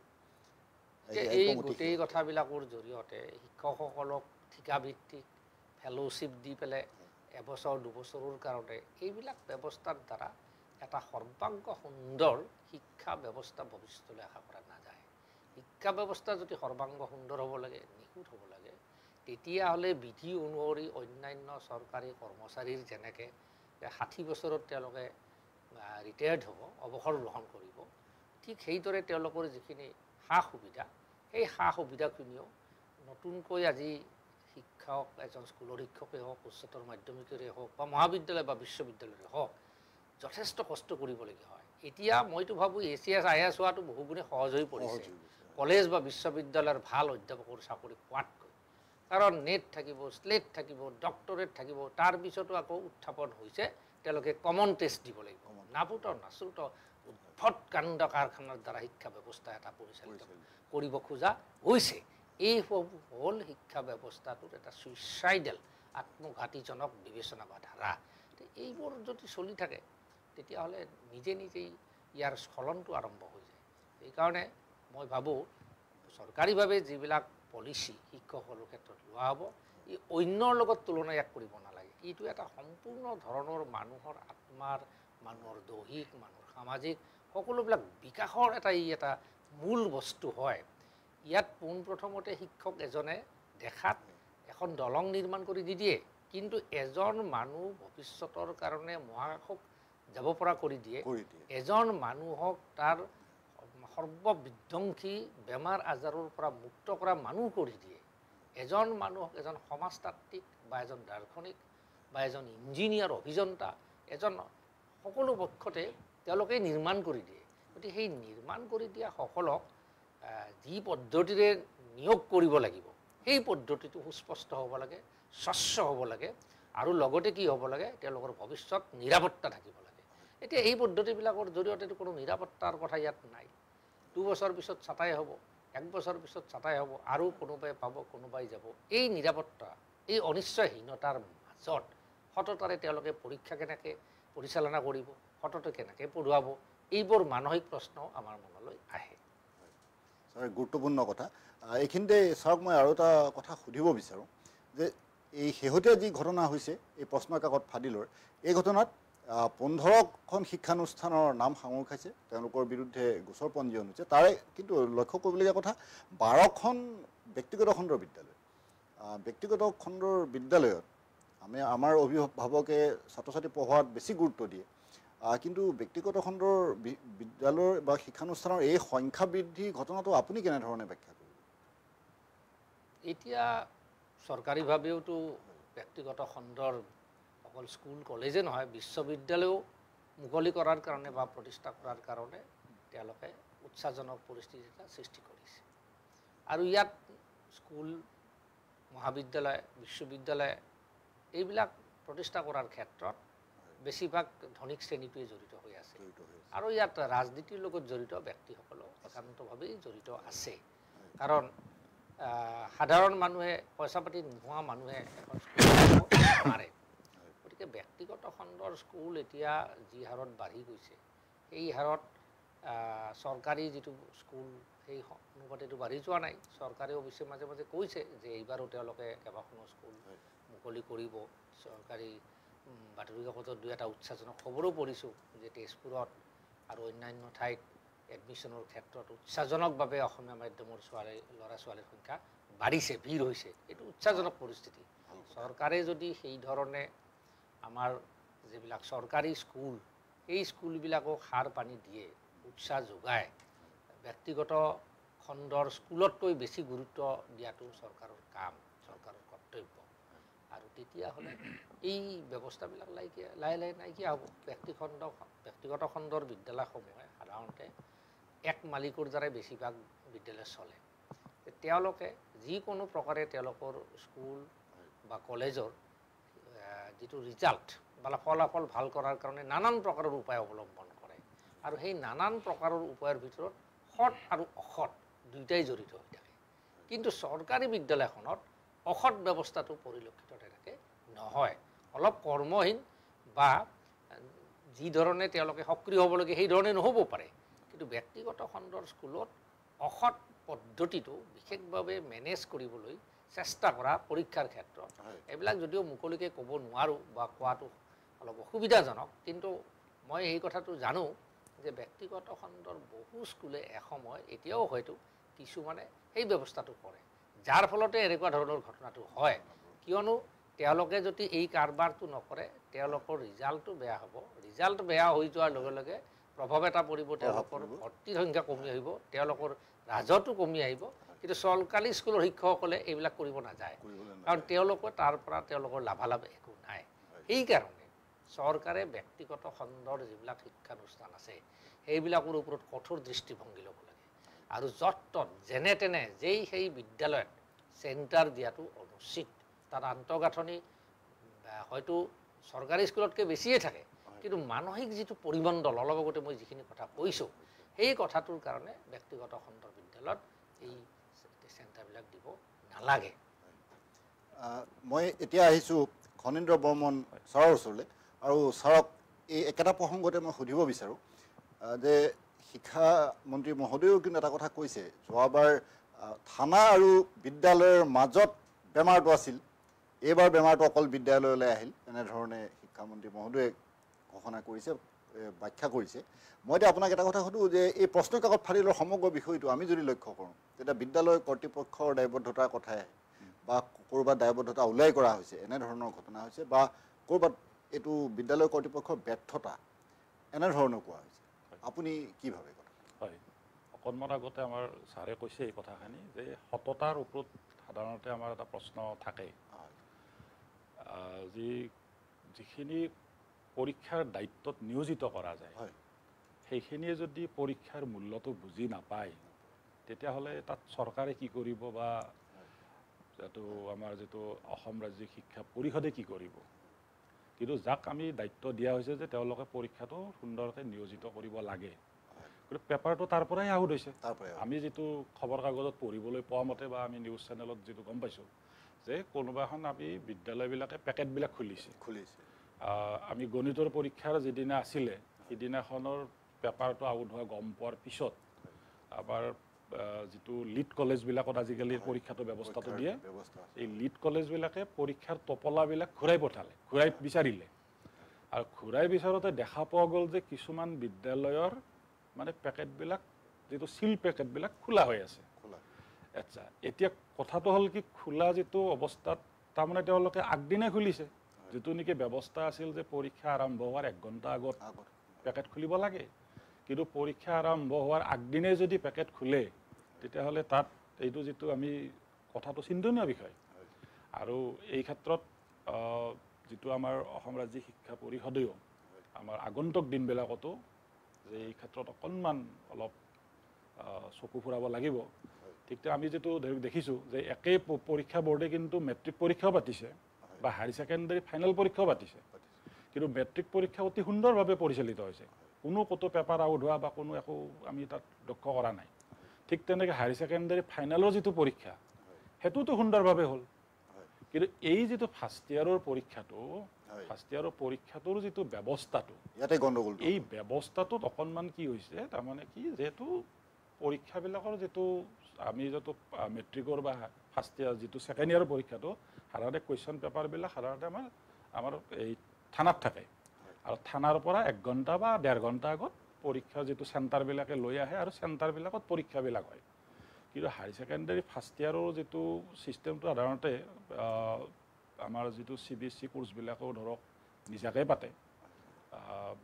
এই গোটেই কথাবিলাকৰ জৰিয়তে শিক্ষকসকলক ঠিকাভিত্তিক ফেলোশ্বিপ দি পেলাই এবছৰ দুবছৰৰ কাৰণে এইবিলাক ব্যৱস্থাৰ দ্বাৰা এটা সৰ্বাংগ সুন্দৰ শিক্ষা ব্যৱস্থা ভৱিষ্যতলৈ আশা কৰা নাযায়। শিক্ষা ব্যৱস্থা যদি সৰ্বাংগ সুন্দৰ হ'ব লাগে, নিখুঁত হ'ব লাগে, তেতিয়াহ'লে বিধি অনুসৰি অন্যান্য চৰকাৰী কৰ্মচাৰীৰ যেনেকৈ 60 বছৰত তেওঁলোকে ৰিটায়াৰ্ড হ'ব, অৱসৰ গ্ৰহণ কৰিব, ঠিক সেইদৰে তেওঁলোকৰ যিখিনি সা সুবিধা, সেই সা সুবিধাখিনিও নতুনকৈ আজি শিক্ষক এজন স্কুলৰ শিক্ষকেই হওক, উচ্চতৰ মাধ্যমিকৰে হওক বা মহাবিদ্যালয় বা বিশ্ববিদ্যালয়ৰে হওক, যথেষ্ট কষ্ট কৰিবলগীয়া হয়। এতিয়া মইতো ভাবোঁ ACS IAS হোৱাটো বহুগুণে সহজ হৈ পৰিছে কলেজ বা বিশ্ববিদ্যালয়ৰ ভাল অধ্যাপকৰ চাকৰি পোৱাতকৈ। কাৰণ নেট থাকিব, স্লেট থাকিব, ডক্টৰেট থাকিব, তাৰপিছতো আকৌ উত্থাপন হৈছে তেওঁলোকে কমন টেষ্ট দিব লাগিব। নাপুত নাচুত উদ্ভট কাণ্ড কাৰখানাৰ দ্বাৰা শিক্ষা ব্যৱস্থা এটা পৰিচালিত কৰিব খোজা হৈছে। এই হ'ল শিক্ষা ব্যৱস্থাটোৰ এটা ছুইচাইডেল আত্মঘাতীজনক বিবেচনা বা ধাৰা। এইবোৰ যদি চলি থাকে তেতিয়াহ'লে নিজে নিজেই ইয়াৰ স্খলনটো আৰম্ভ হৈ যায়। সেইকাৰণে মই ভাবোঁ চৰকাৰীভাৱে যিবিলাক পলিচি শিক্ষকসকলৰ ক্ষেত্ৰত লোৱা হ'ব, ই অন্যৰ লগত তুলনা ইয়াক কৰিব নালাগে। এইটো এটা সম্পূৰ্ণ ধৰণৰ মানুহৰ আত্মাৰ, মানুহৰ দৈহিক, মানুহৰ সামাজিক সকলোবিলাক বিকাশৰ এটা মূল বস্তু হয়। ইয়াত পোনপ্ৰথমতে শিক্ষক এজনে দেখাত এখন দলং নিৰ্মাণ কৰি নিদিয়ে, কিন্তু এজন মানুহ ভৱিষ্যতৰ কাৰণে মহাকাশক যাব পৰা কৰি দিয়ে। এজন মানুহক তাৰ সৰ্ববিধ্বংসী বেমাৰ আজাৰৰ পৰা মুক্ত কৰা মানুহ কৰি দিয়ে। এজন মানুহক এজন সমাজতাত্ত্বিক বা এজন দাৰ্শনিক বা এজন ইঞ্জিনিয়াৰ, অভিযন্তা, এজন সকলো পক্ষতে তেওঁলোকে নিৰ্মাণ কৰি দিয়ে। গতিকে সেই নিৰ্মাণ কৰি দিয়া সকলক যি পদ্ধতিৰে নিয়োগ কৰিব লাগিব, সেই পদ্ধতিটো সুস্পষ্ট হ'ব লাগে, স্বচ্ছ হ'ব লাগে, আৰু লগতে কি হ'ব লাগে, তেওঁলোকৰ ভৱিষ্যত নিৰাপত্তা থাকিব লাগে। এতিয়া এই পদ্ধতিবিলাকৰ জৰিয়তে কোনো নিৰাপত্তাৰ কথা ইয়াত নাই। 2 বছৰ পিছত ছাঁটাই হ'ব, 1 বছৰ পিছত ছাঁটাই হ'ব, আৰু কোনোবাই পাব, কোনোবাই যাব। এই নিৰাপত্তা, এই অনিশ্চয়হীনতাৰ মাজত সততাৰে তেওঁলোকে পৰীক্ষা কেনেকৈ পৰিচালনা কৰিব, সততে কেনেকৈ পঢ়ুৱাব, এইবোৰ মানসিক প্ৰশ্ন আমাৰ মনলৈ আহে। ছাৰ, গুৰুত্বপূৰ্ণ কথা। এইখিনিতে ছাৰক মই আৰু এটা কথা সুধিব বিচাৰোঁ যে এই শেহতীয়া যি ঘটনা হৈছে, এই প্ৰশ্ন কাকত ফাদিলৰ, এই ঘটনাত 15খন শিক্ষানুষ্ঠানৰ নাম সাঙুৰ খাইছে, তেওঁলোকৰ বিৰুদ্ধে গোচৰ পঞ্জীয়ন হৈছে। তাৰে কিন্তু লক্ষ্য কৰিবলগীয়া কথা, 12খন ব্যক্তিগত খণ্ডৰ বিদ্যালয়। ব্যক্তিগত খণ্ডৰ বিদ্যালয়ত আমাৰ অভিভাৱকে ছাত্ৰ ছাত্ৰী পঢ়োৱাত বেছি গুৰুত্ব দিয়ে, কিন্তু ব্যক্তিগত খণ্ডৰ বিদ্যালয় বা শিক্ষানুষ্ঠানৰ এই সংখ্যা বৃদ্ধি ঘটনাটো আপুনি কেনেধৰণে ব্যাখ্যা কৰিব? এতিয়া চৰকাৰীভাৱেওতো ব্যক্তিগত খণ্ডৰ অকল স্কুল কলেজে নহয়, বিশ্ববিদ্যালয়ও মুকলি কৰাৰ কাৰণে বা প্ৰতিষ্ঠা কৰাৰ কাৰণে তেওঁলোকে উৎসাহজনক পৰিস্থিতি এটা সৃষ্টি কৰিছে। আৰু ইয়াত স্কুল, মহাবিদ্যালয়, বিশ্ববিদ্যালয় এইবিলাক প্ৰতিষ্ঠা কৰাৰ ক্ষেত্ৰত বেছিভাগ ধনিক শ্ৰেণীটোৱে জড়িত হৈ আছে, আৰু ইয়াত ৰাজনীতিৰ লগত জড়িত ব্যক্তিসকলো একান্তভাৱেই জড়িত আছে। কাৰণ সাধাৰণ মানুহে, পইচা পাতি নোহোৱা মানুহে এখন স্কুল পাৰে। গতিকে ব্যক্তিগত খণ্ডৰ স্কুল এতিয়া যি হাৰত বাঢ়ি গৈছে, সেই হাৰত চৰকাৰী যিটো স্কুল সেই অনুপাতেটো বাঢ়ি যোৱা নাই। চৰকাৰে অৱশ্যে মাজে মাজে কৈছে যে এইবাৰো তেওঁলোকে কেইবাখনো স্কুল মুকলি কৰিব। চৰকাৰী বাতৰি কাকতত 2-এটা উৎসাহজনক খবৰো পঢ়িছোঁ যে তেজপুৰত আৰু অন্যান্য ঠাইত এডমিশ্যনৰ ক্ষেত্ৰত উৎসাহজনকভাৱে অসমীয়া মাধ্যমৰ ল'ৰা ছোৱালীৰ সংখ্যা বাঢ়িছে, ভিৰ হৈছে, এইটো উৎসাহজনক পৰিস্থিতি। চৰকাৰে যদি সেই ধৰণে আমাৰ যিবিলাক চৰকাৰী স্কুল, এই স্কুলবিলাকক সাৰ পানী দিয়ে, উৎসাহ যোগায়, ব্যক্তিগত খণ্ডৰ স্কুলতকৈ বেছি গুৰুত্ব দিয়াটো চৰকাৰৰ কাম, চৰকাৰৰ কৰ্তব্য। আৰু তেতিয়াহ'লে এই ব্যৱস্থাবিলাক লাহে লাহে নাইকিয়া হ'ব। ব্যক্তিগত খণ্ডৰ বিদ্যালয়সমূহে সাধাৰণতে এক মালিকৰ দ্বাৰাই বেছিভাগ বিদ্যালয় চলে। তেওঁলোকে যিকোনো প্ৰকাৰে তেওঁলোকৰ স্কুল বা কলেজৰ যিটো ৰিজাল্ট বা ফলাফল ভাল কৰাৰ কাৰণে নানান প্ৰকাৰৰ উপায় অৱলম্বন কৰে। আৰু সেই নানান প্ৰকাৰৰ উপায়ৰ ভিতৰত সৎ আৰু অসৎ দুয়োটাই জড়িত হৈ থাকে। কিন্তু চৰকাৰী বিদ্যালয়খনত অসৎ ব্যৱস্থাটো পৰিলক্ষিত তেনেকৈ নহয়। অলপ কৰ্মহীন বা যি ধৰণে তেওঁলোকে সক্ৰিয় হ'ব লাগে সেই ধৰণে নহ'ব পাৰে। কিন্তু ব্যক্তিগত খণ্ডৰ স্কুলত অসৎ পদ্ধতিটো বিশেষভাৱে মেনেজ কৰিবলৈ চেষ্টা কৰা পৰীক্ষাৰ ক্ষেত্ৰত এইবিলাক যদিও মুকলিকৈ ক'ব নোৱাৰোঁ বা কোৱাটো অলপ অসুবিধাজনক, কিন্তু মই এই কথাটো জানো যে ব্যক্তিগত খণ্ডৰ বহু স্কুলে এসময় এতিয়াও হয়তো কিছুমানে সেই ব্যৱস্থাটো কৰে, যাৰ ফলতে এনেকুৱা ধৰণৰ ঘটনাটো হয়। কিয়নো তেওঁলোকে যদি এই কাৰবাৰটো নকৰে তেওঁলোকৰ ৰিজাল্টটো বেয়া হ'ব। ৰিজাল্ট বেয়া হৈ যোৱাৰ লগে লগে প্ৰভাৱ এটা পৰিব, তেওঁলোকৰ ভৰ্তিৰ সংখ্যা কমি আহিব, তেওঁলোকৰ ৰাজহটো কমি আহিব। কিন্তু চৰকাৰী স্কুলৰ শিক্ষকসকলে এইবিলাক কৰিব নাযায়, কাৰণ তেওঁলোকৰ তাৰ পৰা তেওঁলোকৰ লাভালাভ একো নাই। সেইকাৰণে চৰকাৰে ব্যক্তিগত খণ্ডৰ যিবিলাক শিক্ষানুষ্ঠান আছে সেইবিলাকৰ ওপৰত কঠোৰ দৃষ্টিভংগী ল'ব লাগে। আৰু য'ত ত'ত যেনে তেনে সেই বিদ্যালয়ত চেণ্টাৰ দিয়াটো অনুচিত। তাত আন্তঃগাঁথনি হয়তো চৰকাৰী স্কুলতকৈ বেছিয়ে থাকে, কিন্তু মানসিক যিটো পৰিমণ্ডল, অলপ আগতে মই যিখিনি কথা কৈছোঁ, সেই কথাটোৰ কাৰণে ব্যক্তিগত খণ্ডৰ বিদ্যালয়ত এই চেণ্টাৰবিলাক দিব নালাগে। মই এতিয়া আহিছোঁ খনীন্দ্ৰ বৰ্মন ছাৰৰ ওচৰলৈ। আৰু ছাৰক এই একেটা প্ৰসংগতে মই সুধিব বিচাৰোঁ যে শিক্ষামন্ত্ৰী মহোদয়েও কিন্তু এটা কথা কৈছে, যোৱাবাৰ থানা আৰু বিদ্যালয়ৰ মাজত বেমাৰটো আছিল, এইবাৰ বেমাৰটো অকল বিদ্যালয়লৈ আহিল, এনেধৰণে শিক্ষামন্ত্ৰী মহোদয়ে ঘোষণা কৰিছে, ব্যাখ্যা কৰিছে। মই এতিয়া আপোনাক এটা কথা সুধোঁ যে এই প্ৰশ্ন কাকত ফাদিলৰ সমগ্ৰ বিষয়টো আমি যদি লক্ষ্য কৰোঁ, তেতিয়া বিদ্যালয় কৰ্তৃপক্ষৰ দায়বদ্ধতাৰ কথাই আহে, বা ক'ৰবাত দায়বদ্ধতা ওলাই কৰা হৈছে এনেধৰণৰ ঘটনা হৈছে, বা ক'ৰবাত এইটো বিদ্যালয় কৰ্তৃপক্ষৰ ব্যৰ্থতা এনেধৰণৰ কোৱা হৈছে। আপুনি কি ভাবে কথা? হয়, অকণমান আগতে আমাৰ ছাৰে কৈছে এই কথাখিনি যে সততাৰ ওপৰত সাধাৰণতে আমাৰ এটা প্ৰশ্ন থাকে। যিখিনি পৰীক্ষাৰ দায়িত্বত নিয়োজিত কৰা যায় সেইখিনিয়ে যদি পৰীক্ষাৰ মূল্যটো বুজি নাপায়, তেতিয়াহ'লে তাত চৰকাৰে কি কৰিব বা আমাৰ যিটো অসম ৰাজ্যিক শিক্ষা পৰিষদে কি কৰিব। কিন্তু যাক আমি দায়িত্ব দিয়া হৈছে যে তেওঁলোকে পৰীক্ষাটো সুন্দৰকৈ নিয়োজিত কৰিব লাগে, কিন্তু পেপাৰটো তাৰ পৰাই আউট হৈছে। আমি যিটো খবৰ কাগজত পঢ়িবলৈ পোৱা মতে বা আমি নিউজ চেনেলত যিটো গম পাইছোঁ যে কোনোবা এখন আমি বিদ্যালয়বিলাকে পেকেটবিলাক খুলিছে। আমি গণিতৰ পৰীক্ষাৰ যিদিনা আছিলে সিদিনাখনৰ পেপাৰটো আউট হোৱা গম পোৱাৰ পিছত আমাৰ যিটো লিড কলেজবিলাকত আজিকালি পৰীক্ষাটো ব্যৱস্থাটো দিয়ে, এই লিড কলেজবিলাকে পৰীক্ষাৰ টোপোলাবিলাক ঘূৰাই পঠালে, ঘূৰাই বিচাৰিলে। আৰু ঘূৰাই বিচাৰোঁতে দেখা পোৱা গ'ল যে কিছুমান বিদ্যালয়ৰ মানে পেকেটবিলাক যিটো চিল পেকেটবিলাক খোলা হৈ আছে। আচ্ছা, এতিয়া কথাটো হ'ল কি, খোলা যিটো অৱস্থাত তাৰমানে তেওঁলোকে আগদিনাই খুলিছে, যিটো নেকি ব্যৱস্থা আছিল যে পৰীক্ষা আৰম্ভ হোৱাৰ 1 ঘণ্টা আগত পেকেট খুলিব লাগে। কিন্তু পৰীক্ষা আৰম্ভ হোৱাৰ আগদিনাই যদি পেকেট খোলে তেতিয়াহ'লে তাত এইটো যিটো আমি কথাটো চিন্তনীয় বিষয়। আৰু এই ক্ষেত্ৰত যিটো আমাৰ অসম ৰাজ্যিক শিক্ষা পৰিষদেও আমাৰ আগন্তুক দিনবিলাকতো যে এই ক্ষেত্ৰত অকণমান অলপ চকু ফুৰাব লাগিব। ঠিক আমি যিটো দেখিছোঁ যে একেই পৰীক্ষা বৰ্ডে কিন্তু মেট্ৰিক পৰীক্ষাও পাতিছে বা হায়াৰ ছেকেণ্ডাৰী ফাইনেল পৰীক্ষাও পাতিছে, কিন্তু মেট্ৰিক পৰীক্ষা অতি সুন্দৰভাৱে পৰিচালিত হৈছে। কোনো ক'তো পেপাৰ আউট হোৱা বা কোনো একো আমি তাত লক্ষ্য কৰা নাই। ঠিক তেনেকৈ হায়াৰ ছেকেণ্ডাৰী ফাইনেলৰ যিটো পৰীক্ষা সেইটোতো সুন্দৰভাৱে হ'ল। কিন্তু এই যিটো ফাৰ্ষ্ট ইয়াৰৰ পৰীক্ষাটোৰ যিটো ব্যৱস্থাটো, ইয়াতে গণ্ডগোল, এই ব্যৱস্থাটোত অকণমান কি হৈছে, তাৰমানে কি, যিহেতু পৰীক্ষাবিলাকৰ যিটো আমি যিটো মেট্ৰিকৰ বা ফাৰ্ষ্ট ইয়াৰ যিটো ছেকেণ্ড ইয়াৰৰ পৰীক্ষাটো সাধাৰণতে কুৱেশ্যন পেপাৰবিলাক সাধাৰণতে আমাৰ এই থানাত থাকে, আৰু থানাৰ পৰা 1 ঘণ্টা বা 1.5 ঘণ্টা আগত পৰীক্ষা যিটো চেণ্টাৰবিলাকে লৈ আহে আৰু চেণ্টাৰবিলাকত পৰীক্ষাবিলাক হয়। কিন্তু হায়াৰ ছেকেণ্ডেৰী ফাৰ্ষ্ট ইয়াৰৰ যিটো ছিষ্টেমটো সাধাৰণতে আমাৰ যিটো CBSE কোৰ্চবিলাকো ধৰক নিজাকৈ পাতে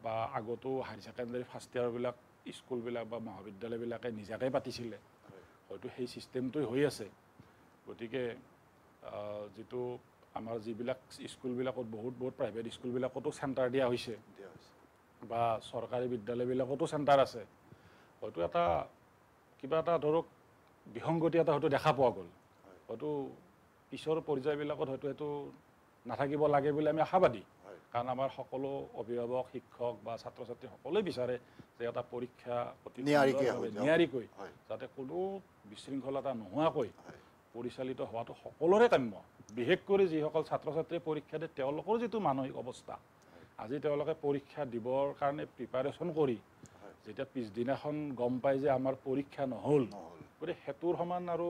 বা আগতো হায়াৰ ছেকেণ্ডেৰী ফাৰ্ষ্ট ইয়াৰবিলাক স্কুলবিলাক বা মহাবিদ্যালয়বিলাকে নিজাকৈ পাতিছিলে হয়তো সেই ছিষ্টেমটোৱে হৈ আছে গতিকে যিটো আমাৰ যিবিলাক স্কুলবিলাকত বহুত প্ৰাইভেট স্কুলবিলাকতো চেণ্টাৰ দিয়া হৈছে বা চৰকাৰী বিদ্যালয়বিলাকতো চেণ্টাৰ আছে হয়তো এটা কিবা এটা ধৰক বিসংগতি এটা হয়তো দেখা পোৱা গ'ল হয়তো পিছৰ পৰ্যায়বিলাকত হয়তো সেইটো নাথাকিব লাগে বুলি আমি আশাবাদী কাৰণ আমাৰ সকলো অভিভাৱক শিক্ষক বা ছাত্ৰ ছাত্ৰী সকলোৱে বিচাৰে যে এটা পৰীক্ষা অতি নিয়াৰিকৈ যাতে কোনো বিশৃংখলতা নোহোৱাকৈ পৰিচালিত হোৱাটো সকলোৰে কাম্য বিশেষ কৰি যিসকল ছাত্ৰ ছাত্ৰীয়ে পৰীক্ষা দিয়ে তেওঁলোকৰ যিটো মানসিক অৱস্থা আজি তেওঁলোকে পৰীক্ষা দিবৰ কাৰণে প্ৰিপাৰেশ্যন কৰি যেতিয়া পিছদিনাখন গম পায় যে আমাৰ পৰীক্ষা নহ'ল গতিকে সেইটোৰ সমান আৰু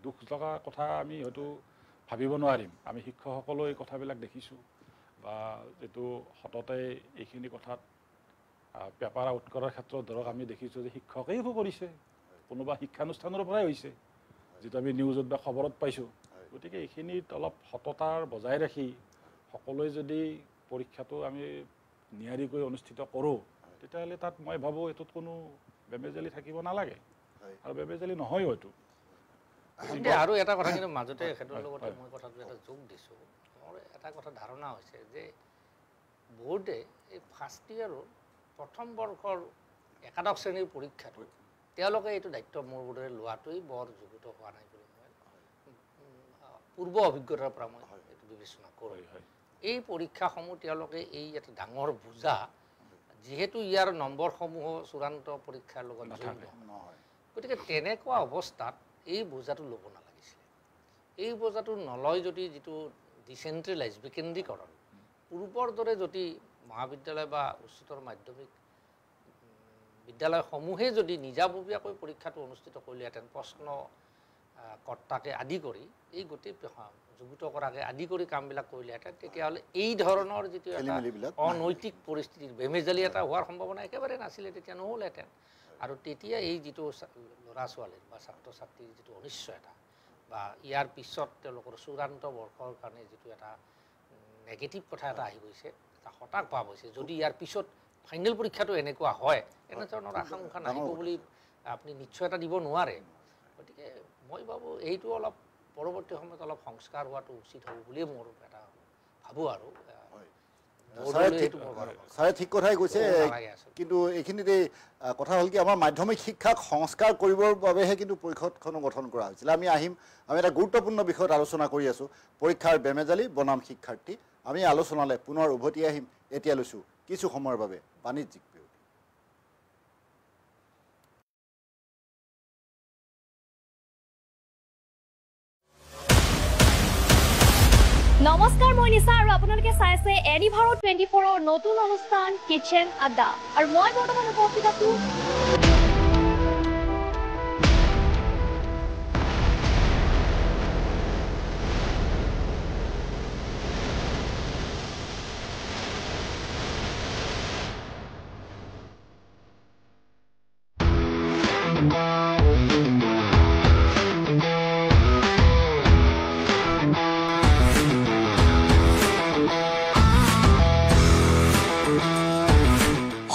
দুখ লগা কথা আমি হয়তো ভাবিব নোৱাৰিম আমি শিক্ষকসকলেও এই কথাবিলাক দেখিছোঁ বা যিটো সততে এইখিনি কথাত পেপাৰ আউট কৰাৰ ক্ষেত্ৰত ধৰক আমি দেখিছোঁ যে শিক্ষকেই কৰিছে কোনোবা শিক্ষানুষ্ঠানৰ পৰাই হৈছে যিটো আমি নিউজত বা খবৰত পাইছোঁ গতিকে এইখিনিত অলপ সততাৰ বজাই ৰাখি সকলোৱে যদি পৰীক্ষাটো আমি নিয়াৰিকৈ অনুষ্ঠিত কৰোঁ তেতিয়াহ'লে তাত মই ভাবোঁ এইটোত কোনো বেমেজালি থাকিব নালাগে আৰু বেমেজালি নহয় হয়তো আৰু এটা কথা কিন্তু মাজতে সেইটোৰ লগতে মই কথাটো এটা যোগ দিছোঁ মোৰ এটা কথা ধাৰণা হৈছে যে বোৰ্ডে এই ফাৰ্ষ্ট ইয়াৰৰ প্ৰথম বৰ্ষৰ একাদশ শ্ৰেণীৰ পৰীক্ষাটো তেওঁলোকে এইটো দায়িত্ব মোৰ বোধেৰে লোৱাটোৱেই বৰ যুগুত হোৱা নাই বুলি মই পূৰ্ব অভিজ্ঞতাৰ পৰা মই এইটো বিবেচনা কৰোঁ এই পৰীক্ষাসমূহ তেওঁলোকে এই এটা ডাঙৰ বোজা যিহেতু ইয়াৰ নম্বৰসমূহ চূড়ান্ত পৰীক্ষাৰ লগত জড়িত নহয় গতিকে তেনেকুৱা অৱস্থাত এই বোজাটো ল'ব নালাগিছিলে এই বোজাটো নলয় যদি যিটো ডিচেণ্ট্ৰেলাইজ বিকেন্দ্ৰীকৰণ পূৰ্বৰ দৰে যদি মহাবিদ্যালয় বা উচ্চতৰ মাধ্যমিক বিদ্যালয়সমূহে যদি নিজাববীয়াকৈ পৰীক্ষাটো অনুষ্ঠিত কৰিলেহেঁতেন প্ৰশ্ন কৰ্তাকে আদি কৰি এই গোটেই যুগুত কৰাকে আদি কৰি কামবিলাক কৰিলেহেঁতেন তেতিয়াহ'লে এই ধৰণৰ যিটো এটা অনৈতিক পৰিস্থিতিৰ বেমেজালি এটা হোৱাৰ সম্ভাৱনা একেবাৰে নাছিলে তেতিয়া নহ'লহেঁতেন আৰু তেতিয়া এই যিটো ল'ৰা ছোৱালীৰ বা ছাত্ৰ ছাত্ৰীৰ যিটো অনিশ্চয়তা বা ইয়াৰ পিছত তেওঁলোকৰ চূড়ান্ত বৰ্ষৰ কাৰণে যিটো এটা নেগেটিভ কথা এটা আহি গৈছে এটা হতাশ ভাৱ হৈছে যদি ইয়াৰ পিছত ফাইনেল পৰীক্ষাটো এনেকুৱা হয় এনেধৰণৰ আশংকা নাহিব বুলি আপুনি নিশ্চয় এটা দিব নোৱাৰে গতিকে মই ভাবোঁ এইটো অলপ পৰৱৰ্তী সময়ত অলপ সংস্কাৰ হোৱাটো উচিত হ'ব বুলিয়ে মোৰ এটা ভাবোঁ আৰু ছাৰে ঠিক কথাই কৈছে কিন্তু এইখিনিতে কথা হ'ল কি আমাৰ মাধ্যমিক শিক্ষাক সংস্কাৰ কৰিবৰ বাবেহে কিন্তু পৰিষদখনো গঠন কৰা হৈছিল আমি এটা গুৰুত্বপূৰ্ণ বিষয়ত আলোচনা কৰি আছোঁ পৰীক্ষাৰ বেমেজালি বনাম শিক্ষাৰ্থী আমি আলোচনালৈ পুনৰ উভতি আহিম এতিয়া লৈছোঁ কিছু সময়ৰ বাবে বাণিজ্যিক বিৰতি নমস্কাৰ মই নিশা আৰু আপোনালোকে চাই আছে এনিভাৰো 24ৰ নতুন অনুষ্ঠান কিচেন আড্ডা আৰু মই বৰ্তমান উপস্থিত আছো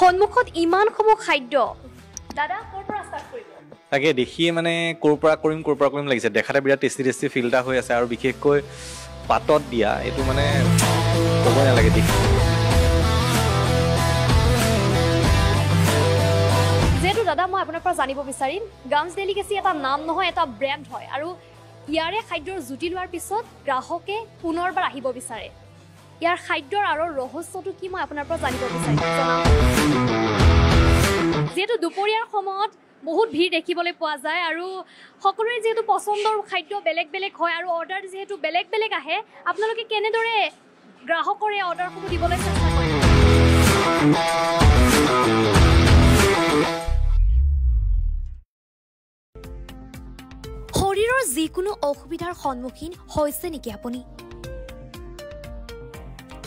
সন্মুখত ইমানসমূহ খাদ্য দাদা ক'ৰ পৰা ষ্টাৰ্ট কৰিব তাকে দেখিয়ে মানে ক'ৰ পৰা কৰিম লাগিছে দেখাতে বিৰাট টেষ্টি ফিল এটা হৈ আছে আৰু বিশেষকৈ পাতত দিয়া এইটো মানে ক'ব নালাগে দেখি যেহেতু দাদা মই আপোনাৰ পৰা জানিব বিচাৰিম গামছ ডেলিকেচি এটা নাম নহয় এটা ব্ৰেণ্ড হয় আৰু ইয়াৰে খাদ্যৰ জুতি লোৱাৰ পিছত গ্ৰাহকে পুনৰবাৰ আহিব বিচাৰে ইয়াৰ খাদ্যৰ আৰু ৰহস্যটো কি মই আপোনাৰ পৰা জানিব বিচাৰিম যেহেতু দুপৰীয়াৰ সময়ত বহুত ভিৰ দেখিবলৈ পোৱা যায় আৰু সকলোৰে যেহেতু পচন্দৰ খাদ্য বেলেগ বেলেগ হয় আৰু অৰ্ডাৰ যেহেতু বেলেগ বেলেগ আহে আপোনালোকে কেনেদৰে গ্ৰাহকৰ এই অৰ্ডাৰসমূহ দিবলৈ চেষ্টা কৰে শৰীৰৰ যিকোনো অসুবিধাৰ সন্মুখীন হৈছে নেকি আপুনি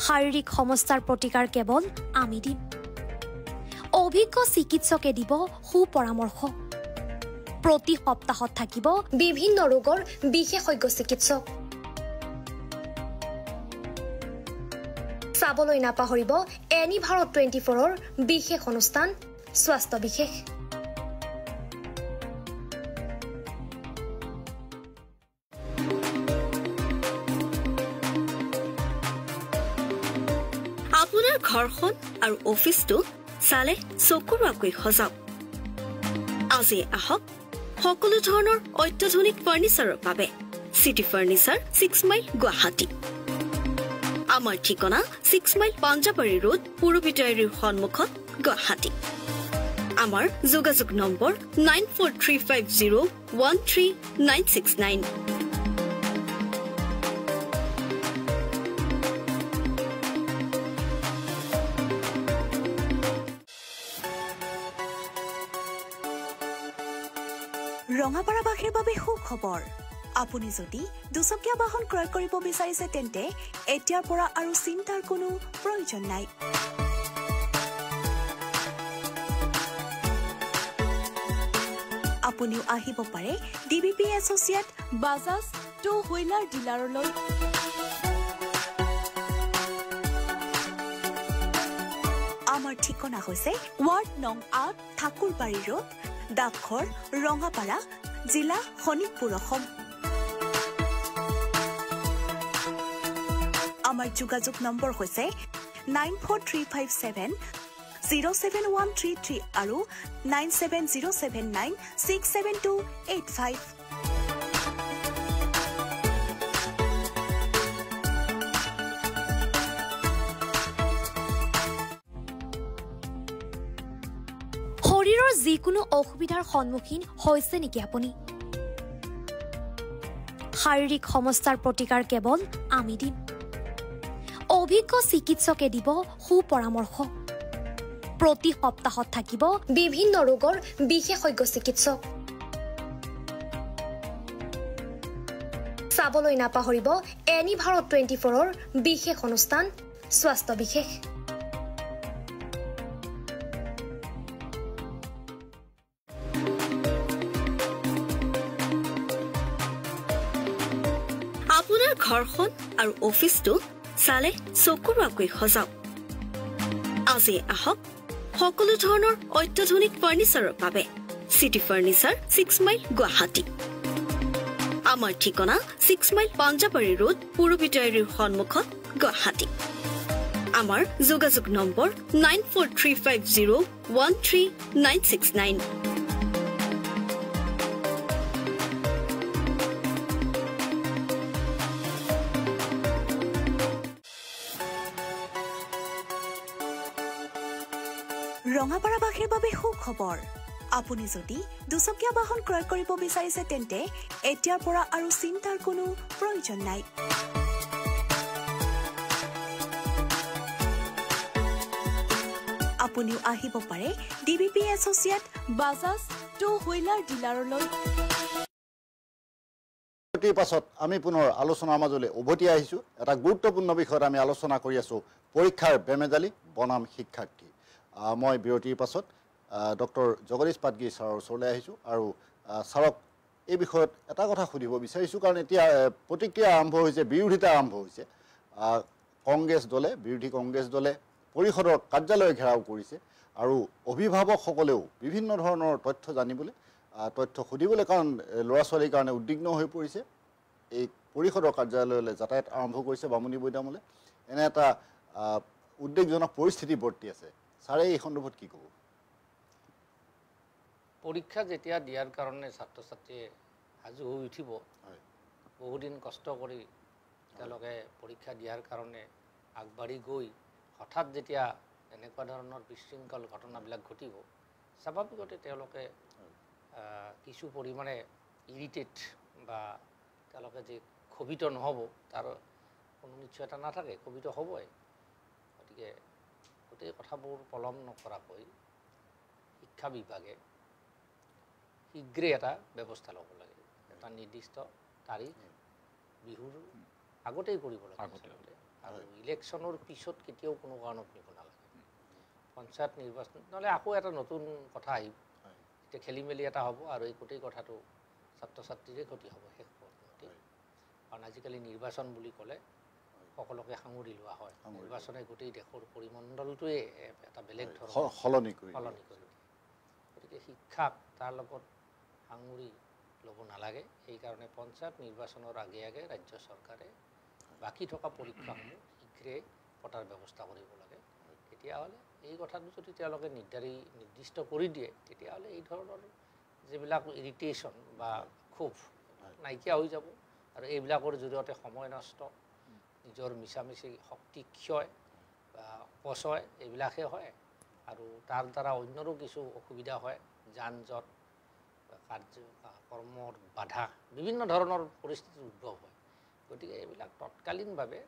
শাৰীৰিক সমস্যাৰ প্ৰতিকাৰ কেৱল আমি দিম অভিজ্ঞ চিকিৎসকে দিব সুপৰামৰ্শ প্ৰতি সপ্তাহত থাকিব বিভিন্ন ৰোগৰ বিশেষজ্ঞ চিকিৎসক। চাবলৈ নাপাহৰিব এনি ভাৰত 24ৰ বিশেষ অনুষ্ঠান স্বাস্থ্য বিশেষ। আপোনাৰ ঘৰখন আৰু অফিচটো চালে চকুৰোৱাকৈ সজাওক। আজি আহক সকলো ধৰণৰ অত্যাধুনিক ফাৰ্নিচাৰৰ বাবে চিটি ফাৰ্নিচাৰ 6 মাইল গুৱাহাটী। আমাৰ ঠিকনা 6 মাইল পাঞ্জাবাৰী ৰোড পুৰবিটাৰীৰ সন্মুখত গুৱাহাটী। আমাৰ যোগাযোগ নম্বৰ 9435013969। ৰঙাপাৰাবাসীৰ বাবে সুখবৰ। আপুনি যদি দুচকীয়া বাহন ক্ৰয় কৰিব বিচাৰিছে তেন্তে এতিয়াৰ পৰা আৰু চিন্তাৰ কোনো প্ৰয়োজন নাই। আপুনিও আহিব পাৰে DBP associate Bajaj two wheeler ডিলাৰলৈ। আমাৰ ঠিকনা হৈছে ৱাৰ্ড নং ৮ ঠাকুৰবাৰী ৰোড, ডাকঘৰ ৰঙাপাৰা, জিলা শোণিতপুৰ, অসম। আমাৰ যোগাযোগ নম্বৰ হৈছে 9435707133 আৰু 9707967285। শৰীৰৰ যিকোনো অসুবিধাৰ সন্মুখীন হৈছে নেকি আপুনি? শাৰীৰিক সমস্যাৰ প্ৰতিকাৰ কেৱল আমি দিম। অভিজ্ঞ চিকিৎসকে দিব সুপৰামৰ্শ। প্ৰতি সপ্তাহত থাকিব বিভিন্ন ৰোগৰ বিশেষজ্ঞ চিকিৎসক। চাবলৈ নাপাহৰিব এনি ভাৰত 24ৰ বিশেষ অনুষ্ঠান স্বাস্থ্য বিশেষ। আপোনাৰ ঘৰখন আৰু অফিচটো চালে চকুৰোৱাকৈ সজাওক। আজি আহক সকলো ধৰণৰ অত্যাধুনিক ফাৰ্নিচাৰৰ বাবে চিটি ফাৰ্নিচাৰ 6 মাইল গুৱাহাটী। আমাৰ ঠিকনা 6 মাইল পাঞ্জাবাৰী ৰোড পুৰবিটাৰীৰ সন্মুখত গুৱাহাটী। আমাৰ যোগাযোগ নম্বৰ 9435013969। ৰঙাপাৰাবাসীৰ বাবে সুখবৰ। আপুনি যদি দুচকীয়া বাহন ক্ৰয় কৰিব বিচাৰিছে তেন্তে এতিয়াৰ পৰা আৰু চিন্তাৰ কোনো প্ৰয়োজন নাই। আপুনিও আহিব পাৰে DBP associate Bajaj two wheeler ডিলাৰলৈ। পাছত আমি পুনৰ আলোচনাৰ মাজলৈ উভতি আহিছোঁ। এটা গুৰুত্বপূৰ্ণ বিষয়ত আমি আলোচনা কৰি আছোঁ, পৰীক্ষাৰ বেমেজালি বনাম শিক্ষাৰ্থী। মই বিৰতিৰ পাছত ডক্টৰ জগদীশ পাটগিৰি ছাৰৰ ওচৰলৈ আহিছোঁ আৰু ছাৰক এই বিষয়ত এটা কথা সুধিব বিচাৰিছোঁ, কাৰণ এতিয়া প্ৰতিক্ৰিয়া আৰম্ভ হৈছে, বিৰোধিতা আৰম্ভ হৈছে। বিৰোধী কংগ্ৰেছ দলে পৰিষদৰ কাৰ্যালয় ঘেৰাও কৰিছে আৰু অভিভাৱকসকলেও বিভিন্ন ধৰণৰ তথ্য জানিবলৈ, তথ্য সুধিবলৈ, কাৰণ ল'ৰা ছোৱালীৰ কাৰণে উদ্বিগ্ন হৈ পৰিছে। এই পৰিষদৰ কাৰ্যালয়লৈ যাতায়াত আৰম্ভ কৰিছে বামুণী মৈদামলৈ। এনে এটা উদ্বেগজনক পৰিস্থিতি বৰ্তি আছে। ছাৰে এই সন্দৰ্ভত কি ক'ব? পৰীক্ষা যেতিয়া দিয়াৰ কাৰণে ছাত্ৰ ছাত্ৰীয়ে সাজু হৈ উঠিব, বহুদিন কষ্ট কৰি তেওঁলোকে পৰীক্ষা দিয়াৰ কাৰণে আগবাঢ়ি গৈ হঠাৎ যেতিয়া এনেকুৱা ধৰণৰ বিশৃংখল ঘটনাবিলাক ঘটিব, স্বাভাৱিকতে তেওঁলোকে কিছু পৰিমাণে ইৰিটেট বা তেওঁলোকে যে ক্ষোভিত নহ'ব তাৰ কোনো নিশ্চয়তা নাথাকে, ক্ষোভিত হ'বই। গতিকে গোটেই কথাবোৰ পলম নকৰাকৈ শিক্ষা বিভাগে শীঘ্ৰে এটা ব্যৱস্থা ল'ব লাগে। এটা নিৰ্দিষ্ট তাৰিখ বিহুৰ আগতেই কৰিব লাগে আৰু ইলেকশ্যনৰ পিছত কেতিয়াও কোনো কাৰণত নিব নালাগে। পঞ্চায়ত নিৰ্বাচন নহ'লে আকৌ এটা নতুন কথা আহিব, এতিয়া খেলি মেলি এটা হ'ব আৰু এই গোটেই কথাটো ছাত্ৰ ছাত্ৰীৰে ক্ষতি হ'ব শেষ পৰ্যন্ত কাৰণ আজিকালি নিৰ্বাচন বুলি ক'লে সকলোকে সাঙুৰি লোৱা হয় নিৰ্বাচনে গোটেই দেশৰ পৰিমণ্ডলটোৱে এটা বেলেগ ধৰণৰ সলনি কৰি দিয়ে গতিকে শিক্ষাক তাৰ লগত সাঙুৰি ল'ব নালাগে সেইকাৰণে পঞ্চায়ত নিৰ্বাচনৰ আগে আগে ৰাজ্য চৰকাৰে বাকী থকা পৰীক্ষাসমূহ শীঘ্ৰে পতাৰ ব্যৱস্থা কৰিব লাগে তেতিয়াহ'লে এই কথাটো যদি তেওঁলোকে নিৰ্দিষ্ট কৰি দিয়ে তেতিয়াহ'লে এই ধৰণৰ যিবিলাক ইৰিটেশ্যন বা ক্ষোভ নাইকিয়া হৈ যাব আৰু এইবিলাকৰ জৰিয়তে সময় নষ্ট নিজৰ মিছামিছি শক্তি ক্ষয় বা অপচয় এইবিলাকহে হয় আৰু তাৰ দ্বাৰা অন্যৰো কিছু অসুবিধা হয় যান জঁট কৰ্মৰ বাধা বিভিন্ন ধৰণৰ পৰিস্থিতিৰ উদ্ভৱ হয় গতিকে এইবিলাক তৎকালীনভাৱে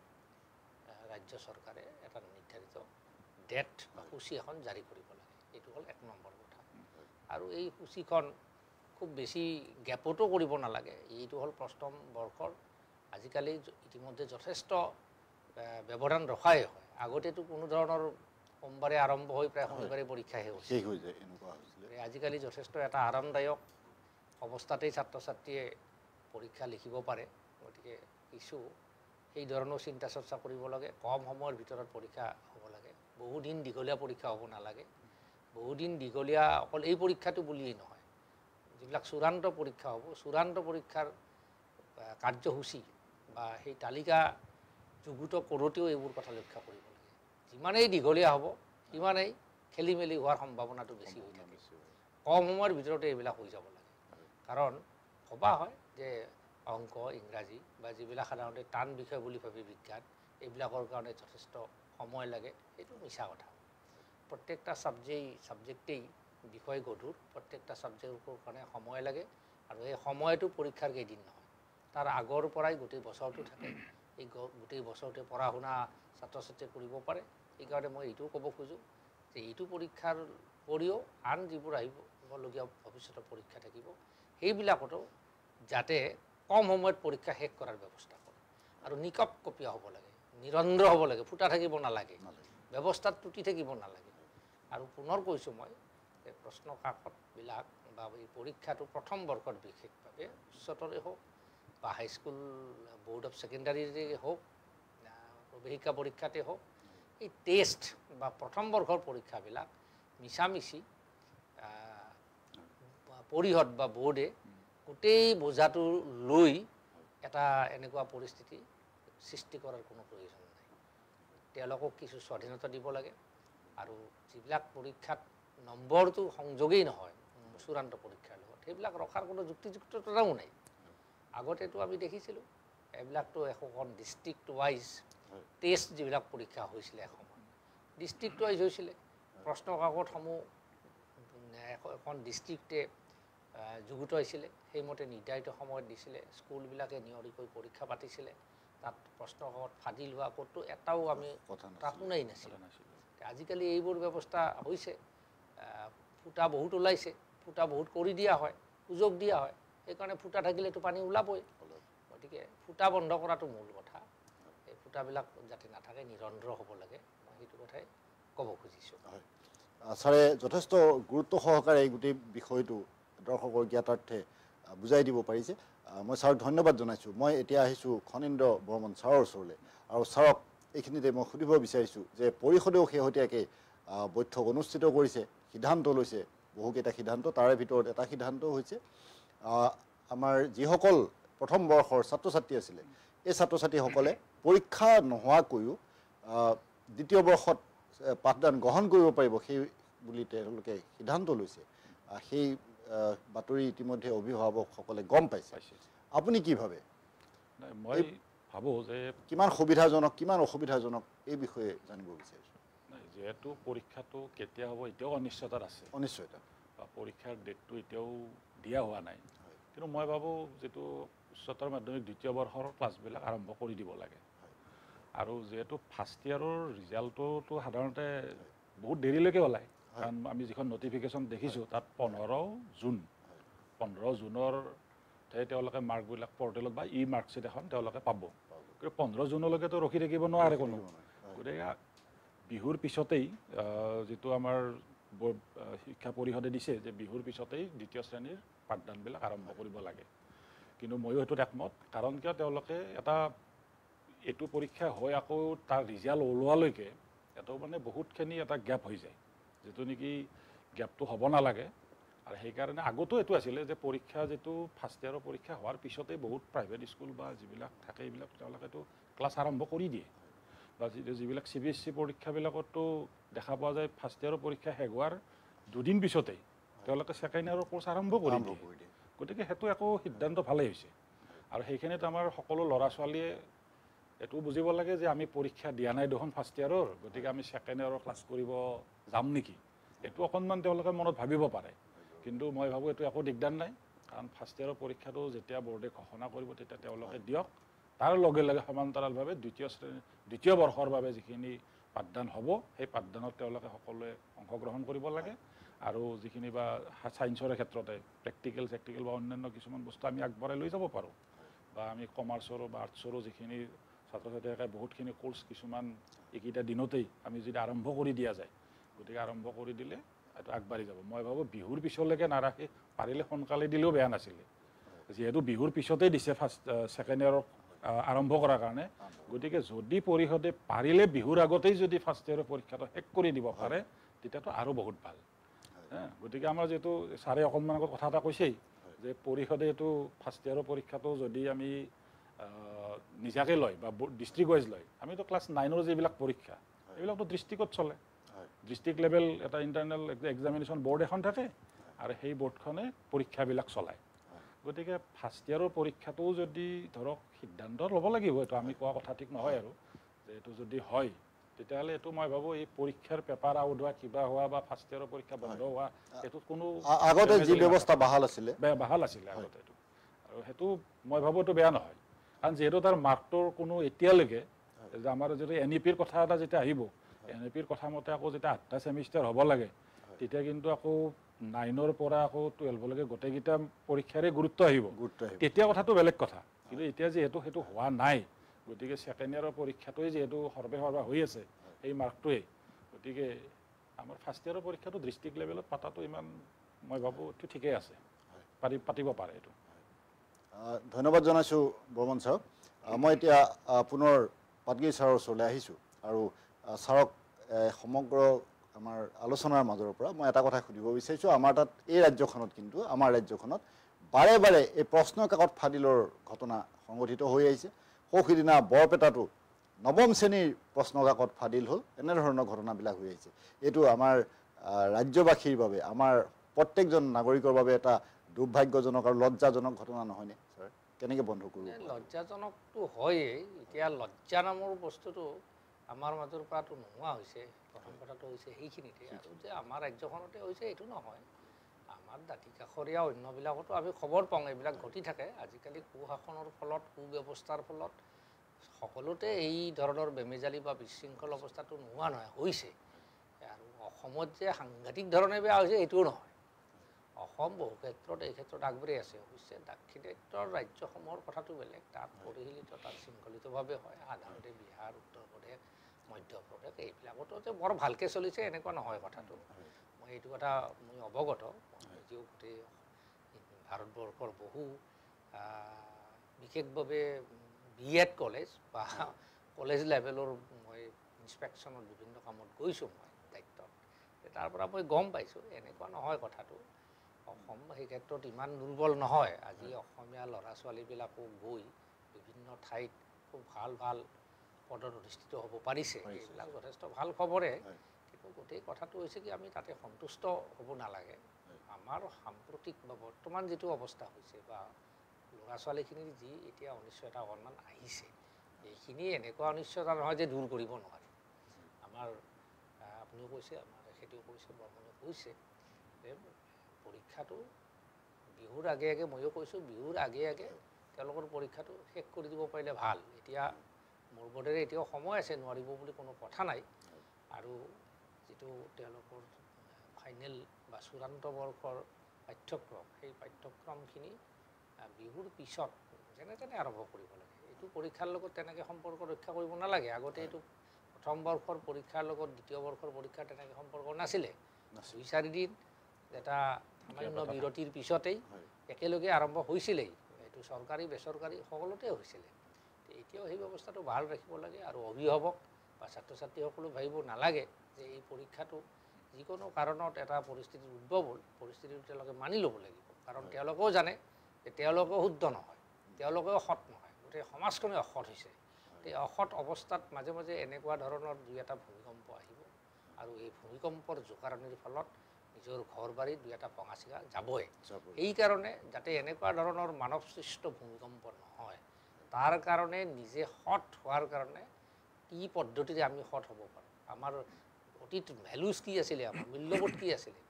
ৰাজ্য চৰকাৰে এটা নিৰ্ধাৰিত ডেট বা সূচী এখন জাৰি কৰিব লাগে এইটো হ'ল 1 নম্বৰ কথা আৰু এই সূচীখন খুব বেছি গেপতো কৰিব নালাগে এইটো হ'ল প্ৰথম বৰ্ষৰ আজিকালি ইতিমধ্যে যথেষ্ট ব্যৱধান ৰখাই হয় আগতেতো কোনো ধৰণৰ সোমবাৰে আৰম্ভ হৈ প্ৰায় শনিবাৰে পৰীক্ষা শেষ হৈ যায় এনেকুৱা হৈছিলে আজিকালি যথেষ্ট এটা আৰামদায়ক অৱস্থাতেই ছাত্ৰ ছাত্ৰীয়ে পৰীক্ষা লিখিব পাৰে গতিকে কিছু সেই ধৰণৰ চিন্তা চৰ্চা কৰিব লাগে কম সময়ৰ ভিতৰত পৰীক্ষা হ'ব লাগে বহুদিন দীঘলীয়া পৰীক্ষা হ'ব নালাগে বহুদিন দীঘলীয়া অকল এই পৰীক্ষাটো বুলিয়েই নহয় যিবিলাক চূড়ান্ত পৰীক্ষা হ'ব চূড়ান্ত পৰীক্ষাৰ কাৰ্যসূচী বা সেই তালিকা যুগুত কৰোঁতেও এইবোৰ কথা লক্ষ্য কৰিব লাগে যিমানেই দীঘলীয়া হ'ব সিমানেই খেলি মেলি হোৱাৰ সম্ভাৱনাটো বেছি হৈ থাকে কম সময়ৰ ভিতৰতে এইবিলাক হৈ যাব লাগে কাৰণ ভবা হয় যে অংক ইংৰাজী বা যিবিলাক সাধাৰণতে টান বিষয় বুলি ভাবি বিজ্ঞান এইবিলাকৰ কাৰণে যথেষ্ট সময় লাগে এইটো মিছা কথা প্ৰত্যেকটা ছাবজেক্টেই বিষয় গধুৰ প্ৰত্যেকটা ছাবজেক্টৰ কাৰণে সময় লাগে আৰু এই সময়টো পৰীক্ষাৰ কেইদিন নহয় তাৰ আগৰ পৰাই গোটেই বছৰটো থাকে এই গোটেই বছৰতে পঢ়া শুনা ছাত্ৰ ছাত্ৰীয়ে কৰিব পাৰে সেইকাৰণে মই এইটোও ক'ব খোজোঁ যে এইটো পৰীক্ষাৰ উপৰিও আন যিবোৰ আহিবলগীয়া ভৱিষ্যতৰ পৰীক্ষা থাকিব সেইবিলাকতো যাতে কম সময়ত পৰীক্ষা শেষ কৰাৰ ব্যৱস্থা কৰে আৰু নিকপকপীয়া হ'ব লাগে নিৰন্ধ্ৰ হ'ব লাগে ফুটা থাকিব নালাগে ব্যৱস্থাত ত্ৰুটি থাকিব নালাগে আৰু পুনৰ কৈছোঁ মই যে প্ৰশ্ন কাকতবিলাক বা এই পৰীক্ষাটো প্ৰথম বৰ্ষত বিশেষভাৱে উচ্চতৰে হওক বা হাইস্কুল বোৰ্ড অফ ছেকেণ্ডাৰীৰে হওক প্ৰৱেশিকা পৰীক্ষাতে হওক এই টেষ্ট বা প্ৰথম বৰ্ষৰ পৰীক্ষাবিলাক মিছামিছি পৰিষদ বা বোৰ্ডে গোটেই বোজাটো লৈ এটা এনেকুৱা পৰিস্থিতি সৃষ্টি কৰাৰ কোনো প্ৰয়োজন নাই তেওঁলোকক কিছু স্বাধীনতা দিব লাগে আৰু যিবিলাক পৰীক্ষাত নম্বৰটো সংযোগেই নহয় চূড়ান্ত পৰীক্ষাৰ লগত সেইবিলাক ৰখাৰ কোনো যুক্তিযুক্ততাও নাই আগতেতো আমি দেখিছিলোঁ এইবিলাকতো এখন ডিষ্ট্ৰিক্ট ৱাইজ টেষ্ট যিবিলাক পৰীক্ষা হৈছিলে এসময়ত ডিষ্ট্ৰিক্ট ৱাইজ হৈছিলে প্ৰশ্ন কাকতসমূহ এখন ডিষ্ট্ৰিক্টে যুগুত হৈছিলে সেইমতে নিৰ্ধাৰিত সময়ত দিছিলে স্কুলবিলাকে নিয়ৰিকৈ পৰীক্ষা পাতিছিলে তাত প্ৰশ্ন কাকত ফাদিল হোৱা ক'তো এটাও আমি কথা শুনাই নাছিলোঁ আজিকালি এইবোৰ ব্যৱস্থা হৈছে ফুটা বহুত ওলাইছে ফুটা বহুত কৰি দিয়া হয় সুযোগ দিয়া হয় সেইকাৰণে ফুটা থাকিলেতো পানী ওলাবই গতিকে ফুটা বন্ধ কৰাটো মূল কথা এই ফুটাবিলাক যাতে নাথাকে নিৰন্ধ্ৰ হ'ব লাগে মই সেইটো কথাই ক'ব খুজিছোঁ ছাৰে যথেষ্ট গুৰুত্ব সহকাৰে এই গোটেই বিষয়টো দৰ্শকৰ জ্ঞাতাৰ্থে বুজাই দিব পাৰিছে মই ছাৰক ধন্যবাদ জনাইছোঁ মই এতিয়া আহিছোঁ খনীন্দ্ৰ বৰ্মন ছাৰৰ ওচৰলৈ আৰু ছাৰক এইখিনিতে মই সুধিব বিচাৰিছোঁ যে পৰিষদেও শেহতীয়াকৈ বৈঠক অনুষ্ঠিত কৰিছে সিদ্ধান্ত লৈছে বহুকেইটা সিদ্ধান্ত তাৰে ভিতৰত এটা সিদ্ধান্ত হৈছে আমাৰ যিসকল প্ৰথম বৰ্ষৰ ছাত্ৰ ছাত্ৰী আছিলে এই ছাত্ৰ ছাত্ৰীসকলে পৰীক্ষা নোহোৱাকৈও দ্বিতীয় বৰ্ষত পাঠদান গ্ৰহণ কৰিব পাৰিব সেই বুলি তেওঁলোকে সিদ্ধান্ত লৈছে সেই বাতৰি ইতিমধ্যে অভিভাৱকসকলে গম পাইছে আপুনি কি ভাবে মই ভাবোঁ যে কিমান সুবিধাজনক কিমান অসুবিধাজনক এই বিষয়ে জানিব বিচাৰিছোঁ যেহেতু পৰীক্ষাটো কেতিয়া হ'ব এতিয়াও অনিশ্চয়তাত আছে অনিশ্চয়তা বা পৰীক্ষাৰ ডেটটো এতিয়াও দিয়া হোৱা নাই কিন্তু মই ভাবোঁ যিটো উচ্চতৰ মাধ্যমিক দ্বিতীয় বৰ্ষৰ ক্লাছবিলাক আৰম্ভ কৰি দিব লাগে আৰু যিহেতু ফাৰ্ষ্ট ইয়াৰৰ ৰিজাল্টটোতো সাধাৰণতে বহুত দেৰিলৈকে ওলায় কাৰণ আমি যিখন নটিফিকেশ্যন দেখিছোঁ তাত 15 জুনৰ তেওঁলোকে মাৰ্কবিলাক পৰ্টেলত বা মাৰ্কশ্বিট এখন তেওঁলোকে পাব কিন্তু 15 জুনলৈকেতো ৰখি থাকিব নোৱাৰে কোনো গতিকে বিহুৰ পিছতেই যিটো আমাৰ শিক্ষা পৰিষদে দিছে যে বিহুৰ পিছতেই দ্বিতীয় শ্ৰেণীৰ পাঠদানবিলাক আৰম্ভ কৰিব লাগে। কিন্তু ময়ো সেইটোত একমত, কাৰণ কিয় তেওঁলোকে এটা এইটো পৰীক্ষা হৈ আকৌ তাৰ ৰিজাল্ট ওলোৱালৈকে এইটো মানে বহুতখিনি এটা গেপ হৈ যায়, যিটো নেকি গেপটো হ'ব নালাগে। আৰু সেইকাৰণে আগতো এইটো আছিলে যে পৰীক্ষা যিটো ফাৰ্ষ্ট ইয়াৰৰ পৰীক্ষা হোৱাৰ পিছতেই বহুত প্ৰাইভেট স্কুল বা যিবিলাক থাকে এইবিলাক তেওঁলোকেতো ক্লাছ আৰম্ভ কৰি দিয়ে, বা যিবিলাক CBSE পৰীক্ষাবিলাকতো দেখা পোৱা যায় ফাৰ্ষ্ট ইয়াৰৰ পৰীক্ষা শেষ হোৱাৰ দুদিন পিছতেই তেওঁলোকে ছেকেণ্ড ইয়াৰৰ কোৰ্চ আৰম্ভ কৰি দিয়ে। গতিকে সেইটো একো সিদ্ধান্ত ভালেই হৈছে। আৰু সেইখিনিত আমাৰ সকলো ল'ৰা ছোৱালীয়ে এইটো বুজিব লাগে যে আমি পৰীক্ষা দিয়া নাই দেখোন ফাৰ্ষ্ট ইয়াৰৰ, গতিকে আমি ছেকেণ্ড ইয়াৰৰ ক্লাছ কৰিব যাম নেকি, এইটো অকণমান তেওঁলোকে মনত ভাবিব পাৰে। কিন্তু মই ভাবোঁ এইটো একো দিগদাৰ নাই, কাৰণ ফাৰ্ষ্ট ইয়াৰৰ পৰীক্ষাটো যেতিয়া বৰ্ডে ঘোষণা কৰিব তেতিয়া তেওঁলোকে দিয়ক। তাৰ লগে লগে সমান্তৰালভাৱে দ্বিতীয় বৰ্ষৰ বাবে যিখিনি পাঠদান হ'ব সেই পাঠদানত তেওঁলোকে সকলোৱে অংশগ্ৰহণ কৰিব লাগে। আৰু যিখিনি বা ছায়েন্সৰ ক্ষেত্ৰতে প্ৰেক্টিকেল বা অন্যান্য কিছুমান বস্তু আমি আগবঢ়াই লৈ যাব পাৰোঁ, বা আমি কমাৰ্চৰো বা আৰ্টছৰো যিখিনি ছাত্ৰ ছাত্ৰীয়ে বহুতখিনি কোৰ্চ কিছুমান এইকেইটা দিনতেই আমি যদি আৰম্ভ কৰি দিয়া যায়, গতিকে আৰম্ভ কৰি দিলে এইটো আগবাঢ়ি যাব। মই ভাবোঁ বিহুৰ পিছলৈকে নাৰাখি পাৰিলে সোনকালে দিলেও বেয়া নাছিলে, যিহেতু বিহুৰ পিছতেই দিছে ছেকেণ্ড ইয়াৰৰ আৰম্ভ কৰাৰ কাৰণে। গতিকে যদি পৰিষদে পাৰিলে বিহুৰ আগতেই যদি ফাৰ্ষ্ট ইয়াৰৰ পৰীক্ষাটো শেষ কৰি দিব পাৰে তেতিয়াতো আৰু বহুত ভাল। গতিকে আমাৰ যিহেতু ছাৰে অকণমান আগত কথা এটা কৈছেই যে পৰিষদে এইটো ফাৰ্ষ্ট ইয়াৰৰ পৰীক্ষাটো যদি আমি নিজাকে লয় বা ডিষ্ট্ৰিক্ট ৱাইজ লয়, আমিতো ক্লাছ 9ৰ যিবিলাক পৰীক্ষা এইবিলাকতো ডিষ্ট্ৰিক্টত চলে। ডিষ্ট্ৰিক্ট লেভেল এটা ইণ্টাৰনেল এক্সামিনেশ্যন বৰ্ড এখন থাকে, আৰু সেই বৰ্ডখনে পৰীক্ষাবিলাক চলায়। গতিকে ফাৰ্ষ্ট ইয়াৰৰ পৰীক্ষাটোও যদি ধৰক সিদ্ধান্ত ল'ব লাগিব, এইটো আমি কোৱা কথা ঠিক নহয় আৰু, যে এইটো যদি হয় তেতিয়াহ'লে এইটো মই ভাবোঁ এই পৰীক্ষাৰ পেপাৰ আউট হোৱা কিবা হোৱা বা ফাৰ্ষ্ট ইয়াৰৰ পৰীক্ষা বন্ধ হোৱা এইটোত কোনো আগতে যি ব্যৱস্থা বাহাল আছিলে আগতে এইটো, আৰু সেইটো মই ভাবোঁ এইটো বেয়া নহয়। কাৰণ যিহেতু তাৰ মাৰ্কটোৰ কোনো এতিয়ালৈকে যে আমাৰ যদি NEPৰ কথা এটা যেতিয়া আহিব, NEPৰ কথা মতে আকৌ যেতিয়া 8টা ছেমিষ্টাৰ হ'ব লাগে, তেতিয়া কিন্তু আকৌ 9ৰ পৰা আকৌ 12লৈকে গোটেইকেইটা পৰীক্ষাৰে গুৰুত্ব আহিব, তেতিয়া কথাটো বেলেগ কথা। কিন্তু এতিয়া যিহেতু সেইটো হোৱা নাই, গতিকে ছেকেণ্ড ইয়াৰৰ পৰীক্ষাটোৱে যিহেতু সৰ্বা হৈ আছে সেই মাৰ্কটোৱে, গতিকে আমাৰ ফাৰ্ষ্ট ইয়াৰৰ পৰীক্ষাটো ডিষ্ট্ৰিক্ট লেভেলত পাতাটো ইমান মই ভাবোঁ এইটো ঠিকেই আছে, পাতিব পাৰে এইটো। ধন্যবাদ জনাইছোঁ বৰ্মন ছাৰক। মই এতিয়া পুনৰ পাটগিৰি ছাৰৰ ওচৰলৈ আহিছোঁ, আৰু ছাৰক সমগ্ৰ আমাৰ আলোচনাৰ মাজৰ পৰা মই এটা কথা সুধিব বিচাৰিছোঁ। আমাৰ তাত এই ৰাজ্যখনত কিন্তু আমাৰ ৰাজ্যখনত বাৰে বাৰে এই প্ৰশ্ন কাকত ফাদিলৰ ঘটনা সংঘটিত হৈ আহিছে। সৌসিদিনা বৰপেটাটো 9ম শ্ৰেণীৰ প্ৰশ্ন কাকত ফাদিল হ'ল, এনেধৰণৰ ঘটনাবিলাক হৈ আহিছে। এইটো আমাৰ ৰাজ্যবাসীৰ বাবে, আমাৰ প্ৰত্যেকজন নাগৰিকৰ বাবে এটা দুৰ্ভাগ্যজনক আৰু লজ্জাজনক ঘটনা নহয়নে ছাৰ? কেনেকৈ বন্ধ কৰিব? লজ্জাজনকটো হয়েই। এতিয়া লজ্জা নামৰ বস্তুটো আমাৰ মাজৰ পৰাতো নোহোৱা হৈছে। প্ৰথম কথাটো হৈছে সেইখিনিতে, আৰু যে আমাৰ ৰাজ্যখনতে হৈছে এইটো নহয়, আমাৰ দাঁতি কাষৰীয়া অন্যবিলাকতো আমি খবৰ পাওঁ এইবিলাক ঘটি থাকে। আজিকালি কুশাসনৰ ফলত, কুব্যৱস্থাৰ ফলত সকলোতে এই ধৰণৰ বেমেজালি বা বিশৃংখল অৱস্থাটো নোহোৱা নহয়, হৈছে। আৰু অসমত যে সাংঘাতিক ধৰণে বেয়া হৈছে এইটোও নহয়। অসম বহু ক্ষেত্ৰত এই ক্ষেত্ৰত আগবাঢ়ি আছে। অৱশ্যে দাক্ষিণাত্যৰ ৰাজ্যসমূহৰ কথাটো বেলেগ, তাত পৰিশীলিত, তাত শৃংখলিতভাৱে হয়। সাধাৰণতে বিহাৰ, উত্তৰ প্ৰদেশ, মধ্যপ্ৰদেশ এইবিলাকতো যে বৰ ভালকৈ চলিছে এনেকুৱা নহয় কথাটো। মই এইটো কথা মই অৱগত। মই নিজেও গোটেই ভাৰতবৰ্ষৰ বহু বিশেষভাৱে B.Ed কলেজ বা কলেজ লেভেলৰ মই ইনস্পেকশ্যনত বিভিন্ন কামত গৈছোঁ মই দায়িত্বত। তাৰ পৰা মই গম পাইছোঁ এনেকুৱা নহয় কথাটো। অসম সেই ক্ষেত্ৰত ইমান দুৰ্বল নহয়। আজি অসমীয়া ল'ৰা ছোৱালীবিলাকো গৈ বিভিন্ন ঠাইত খুব ভাল ভাল পদত অধিষ্ঠিত হ'ব পাৰিছে, এইবিলাক যথেষ্ট ভাল খবৰে। কিন্তু গোটেই কথাটো হৈছে কি আমি তাতে সন্তুষ্ট হ'ব নালাগে। আমাৰ সাম্প্ৰতিক বা বৰ্তমান যিটো অৱস্থা হৈছে বা ল'ৰা ছোৱালীখিনিৰ যি এতিয়া অনিশ্চয়তা অকণমান আহিছে, এইখিনি এনেকুৱা অনিশ্চয়তা নহয় যে দূৰ কৰিব নোৱাৰে। আমাৰ আপুনিও কৈছে, আমাৰ এখেতেও কৈছে, বৰ্মনে কৈছে যে পৰীক্ষাটো বিহুৰ আগে আগে, ময়ো কৈছোঁ বিহুৰ আগে আগে তেওঁলোকৰ পৰীক্ষাটো শেষ কৰি দিব পাৰিলে ভাল। এতিয়া মোৰ বোধেৰে এতিয়াও সময় আছে, নোৱাৰিব বুলি কোনো কথা নাই। আৰু যিটো তেওঁলোকৰ ফাইনেল বা চূড়ান্ত বৰ্ষৰ পাঠ্যক্ৰম, সেই পাঠ্যক্ৰমখিনি বিহুৰ পিছত যেনে তেনে আৰম্ভ কৰিব লাগে। এইটো পৰীক্ষাৰ লগত তেনেকৈ সম্পৰ্ক ৰক্ষা কৰিব নালাগে। আগতে এইটো প্ৰথম বৰ্ষৰ পৰীক্ষাৰ লগত দ্বিতীয় বৰ্ষৰ পৰীক্ষাৰ তেনেকৈ সম্পৰ্ক নাছিলে। 2-4 দিন এটা সামান্য বিৰতিৰ পিছতেই একেলগে আৰম্ভ হৈছিলেই, এইটো চৰকাৰী বেচৰকাৰী সকলোতে হৈছিলে। এতিয়াও সেই ব্যৱস্থাটো ভাল ৰাখিব লাগে আৰু অভিভাৱক বা ছাত্ৰ ছাত্ৰীসকলেও ভাবিব নালাগে যে এই পৰীক্ষাটো যিকোনো কাৰণত এটা পৰিস্থিতিৰ উদ্ভৱ হ'ল, পৰিস্থিতিটো তেওঁলোকে মানি ল'ব লাগিব, কাৰণ তেওঁলোকেও জানে যে তেওঁলোকেও শুদ্ধ নহয়, তেওঁলোকেও সৎ নহয়, গোটেই সমাজখনে অসৎ হৈছে। এই অসৎ অৱস্থাত মাজে মাজে এনেকুৱা ধৰণৰ 2-এটা ভূমিকম্প আহিব আৰু এই ভূমিকম্পৰ জোকাৰণিৰ ফলত নিজৰ ঘৰ বাৰী 2-এটা ভঙা চিঙা যাবই। এইকাৰণে যাতে এনেকুৱা ধৰণৰ মানৱসৃষ্ট ভূমিকম্প নহয়, তাৰ কাৰণে নিজে সৎ হোৱাৰ কাৰণে কি পদ্ধতিৰে আমি সৎ হ'ব পাৰোঁ, আমাৰ অতীত ভেলুজ কি আছিলে, আমাৰ মূল্যবোধ কি আছিলে,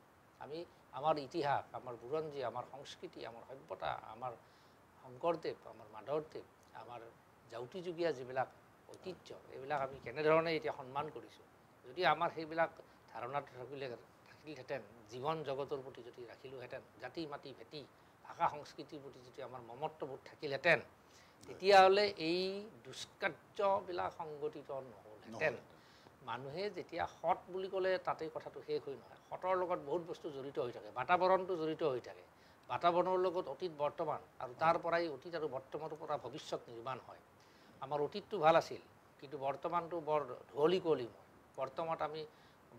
আমি আমাৰ ইতিহাস, আমাৰ বুৰঞ্জী, আমাৰ সংস্কৃতি, আমাৰ সভ্যতা, আমাৰ শংকৰদেৱ, আমাৰ মাধৱদেৱ, আমাৰ জাউতিযুগীয়া যিবিলাক ঐতিহ্য, এইবিলাক আমি কেনেধৰণে এতিয়া সন্মান কৰিছোঁ, যদি আমাৰ সেইবিলাক ধাৰণাত থাকিলহেঁতেন, জীৱন জগতৰ প্ৰতি যদি ৰাখিলোহেঁতেন, জাতি মাতি ভেটি ভাষা সংস্কৃতিৰ প্ৰতি যদি আমাৰ মমত্ববোধ থাকিলহেঁতেন, তেতিয়াহ'লে এই দুষ্কাৰ্যবিলাক সংগঠিত নহ'লহেঁতেন। মানুহে যেতিয়া সৎ বুলি ক'লে তাতেই কথাটো শেষ হৈ নহয়, সৎৰ লগত বহুত বস্তু জড়িত হৈ থাকে, বাতাবৰণটো জড়িত হৈ থাকে, বাতাবৰণৰ লগত অতীত বৰ্তমান আৰু তাৰ পৰাই অতীত আৰু বৰ্তমানৰ পৰা ভৱিষ্যত নিৰ্মাণ হয়। আমাৰ অতীতটো ভাল আছিল, কিন্তু বৰ্তমানটো বৰ ধুঁৱলি কুঁৱলীময়। বৰ্তমানত আমি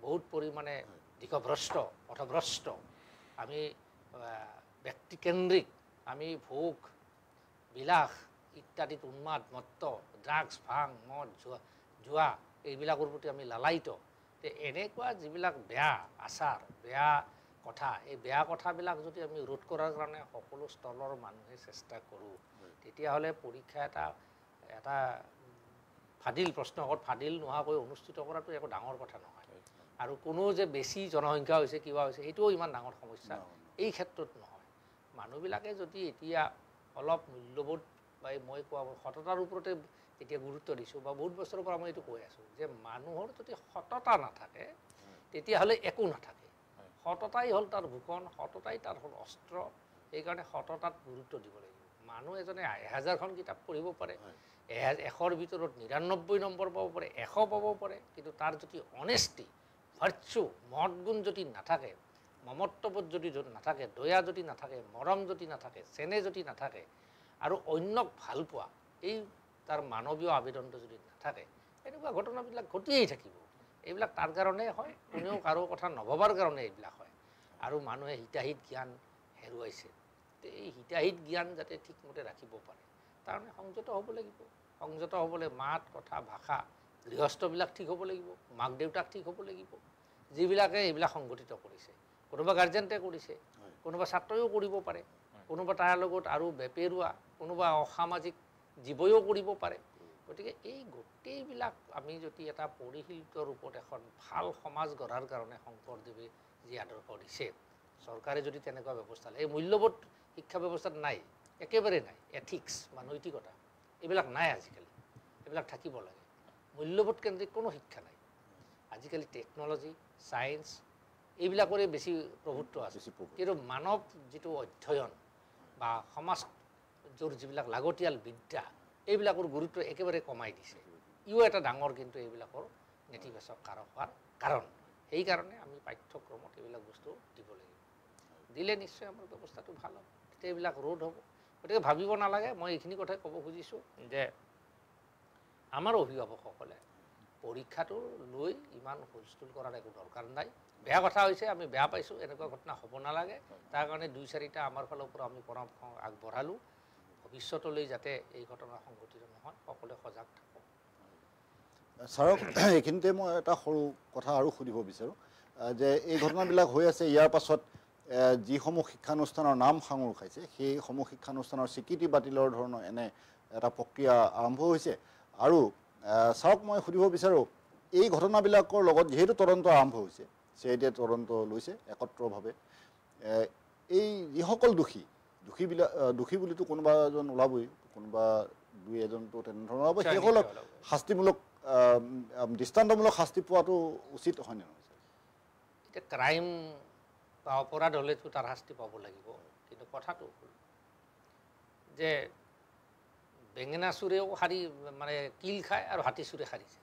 বহুত পৰিমাণে দিশভ্ৰষ্ট, পথভ্ৰষ্ট, আমি ব্যক্তিকেন্দ্ৰিক, আমি ভোগ বিলাস ইত্যাদিত উন্মাদ, মত্ত, ড্ৰাগছ, ভাং, মদ, জুৱা এইবিলাকৰ প্ৰতি আমি লালায়িত। এনেকুৱা যিবিলাক বেয়া আচাৰ, বেয়া কথা, এই বেয়া কথাবিলাক যদি আমি ৰোধ কৰাৰ কাৰণে সকলো স্তৰৰ মানুহে চেষ্টা কৰোঁ, তেতিয়াহ'লে পৰীক্ষা এটা ফাদিল প্ৰশ্নকত ফাদিল নোহোৱাকৈ অনুষ্ঠিত কৰাটো একো ডাঙৰ কথা নহয়। আৰু কোনো যে বেছি জনসংখ্যা হৈছে কিবা হৈছে সেইটোও ইমান ডাঙৰ সমস্যা এই ক্ষেত্ৰত নহয়। মানুহবিলাকে যদি এতিয়া অলপ মূল্যবোধ বা মই কোৱা সততাৰ ওপৰতে এতিয়া গুৰুত্ব দিছোঁ, বা বহুত বছৰৰ পৰা মই এইটো কৈ আছোঁ যে মানুহৰ যদি সততা নাথাকে তেতিয়াহ'লে একো নাথাকে। সততাই হ'ল তাৰ ভূষণ, সততাই তাৰ হ'ল অস্ত্ৰ। সেইকাৰণে সততাত গুৰুত্ব দিব লাগিব। মানুহ এজনে 1000খন কিতাপ পঢ়িব পাৰে, 100ৰ ভিতৰত 99 নম্বৰ পাব পাৰে, 100 পাব পাৰে, কিন্তু তাৰ যদি অনেষ্টি, ভাৰ্চু, মহৎ গুণ যদি নাথাকে, মমত্ববোধ যদি নাথাকে, দয়া যদি নাথাকে, মৰম যদি নাথাকে, চেনেহ যদি নাথাকে, আৰু অন্যক ভাল পোৱা, এই তাৰ মানৱীয় আবেদনটো যদি নাথাকে, এনেকুৱা ঘটনাবিলাক ঘটিয়েই থাকিব। এইবিলাক তাৰ কাৰণে হয়, কোনেও কাৰো কথা নভবাৰ কাৰণে এইবিলাক হয়। আৰু মানুহে হিতাহিত জ্ঞান হেৰুৱাইছে। এই হিতাহিত জ্ঞান যাতে ঠিকমতে ৰাখিব পাৰে, তাৰমানে সংযত হ'ব লাগিব। সংযত হ'বলৈ মাত, কথা, ভাষা, গৃহস্থবিলাক ঠিক হ'ব লাগিব, মাক দেউতাক ঠিক হ'ব লাগিব, যিবিলাকে এইবিলাক সংগঠিত কৰিছে। কোনোবা গাৰ্জেণ্টে কৰিছে, কোনোবা ছাত্ৰইও কৰিব পাৰে, কোনোবা তাৰ লগত আৰু বেপেৰুৱা, কোনোবা অসামাজিক জীৱইও কৰিব পাৰে। গতিকে এই গোটেইবিলাক আমি যদি এটা পৰিশীলিত ৰূপত এখন ভাল সমাজ গঢ়াৰ কাৰণে শংকৰদেৱে যি আদৰ্শ দিছে, চৰকাৰে যদি তেনেকুৱা ব্যৱস্থা লয়, এই মূল্যবোধ শিক্ষা ব্যৱস্থাত নাই, একেবাৰে নাই। এথিক্স বা নৈতিকতা এইবিলাক নাই আজিকালি, এইবিলাক থাকিব লাগে। মূল্যবোধ কেন্দ্ৰিক কোনো শিক্ষা নাই আজিকালি। টেকন'লজি, ছায়েন্স এইবিলাকৰে বেছি প্ৰভুত্ব আছে, কিন্তু মানৱ যিটো অধ্যয়ন বা সমাজৰ যিবিলাক লাগতিয়াল বিদ্যা, এইবিলাকৰ গুৰুত্ব একেবাৰে কমাই দিছে। ইও এটা ডাঙৰ কিন্তু এইবিলাকৰ নেতিবাচক কাৰক হোৱাৰ কাৰণ। সেইকাৰণে আমি পাঠ্যক্ৰমত এইবিলাক বস্তু দিব লাগিব। দিলে নিশ্চয় আমাৰ ব্যৱস্থাটো ভাল হ'ব, তেতিয়া এইবিলাক ৰোধ হ'ব। গতিকে ভাবিব নালাগে। মই এইখিনি কথাই ক'ব খুজিছোঁ যে আমাৰ অভিভাৱকসকলে পৰীক্ষাটো লৈ ইমান হুলস্থুল কৰাৰ একো দৰকাৰ নাই। বেয়া কথা হৈছে, আমি বেয়া পাইছোঁ, এনেকুৱা ঘটনা হ'ব নালাগে। তাৰ কাৰণে 2-4টা আমাৰ ফালৰ পৰা আমি পৰামৰ্শ আগবঢ়ালোঁ। ভৱিষ্যতলৈ যাতে এই ঘটনা সংঘটিত নহয়, সকলোৱে সজাগ থাকক। ছাৰক এইখিনিতে মই এটা সৰু কথা আৰু সুধিব বিচাৰোঁ যে এই ঘটনাবিলাক হৈ আছে, ইয়াৰ পাছত যিসমূহ শিক্ষানুষ্ঠানৰ নাম সাঙুৰ খাইছে, সেইসমূহ শিক্ষানুষ্ঠানৰ স্বীকৃতি বাতিলৰ ধৰণৰ এনে এটা প্ৰক্ৰিয়া আৰম্ভ হৈছে। আৰু ছাৰক মই সুধিব বিচাৰোঁ, এই ঘটনাবিলাকৰ লগত যিহেতু তদন্ত আৰম্ভ হৈছে, CID তদন্ত লৈছে একত্ৰভাৱে, এই যিসকল দোষী বুলিতো কোনোবা এজন ওলাবই, কোনোবা 2-এজনতো তেনেধৰণৰ ওলাব, সেইসকলক শাস্তিমূলক দৃষ্টান্তমূলক শাস্তি পোৱাটো উচিত হয়নে নহয়? এতিয়া ক্ৰাইম বা অপৰাধ হ'লেতো তাৰ শাস্তি পাব লাগিব, কিন্তু কথাটো হ'ল যে বেঙেনা চোৰেও কিল খায় আৰু হাতী চোৰে হাৰিছে।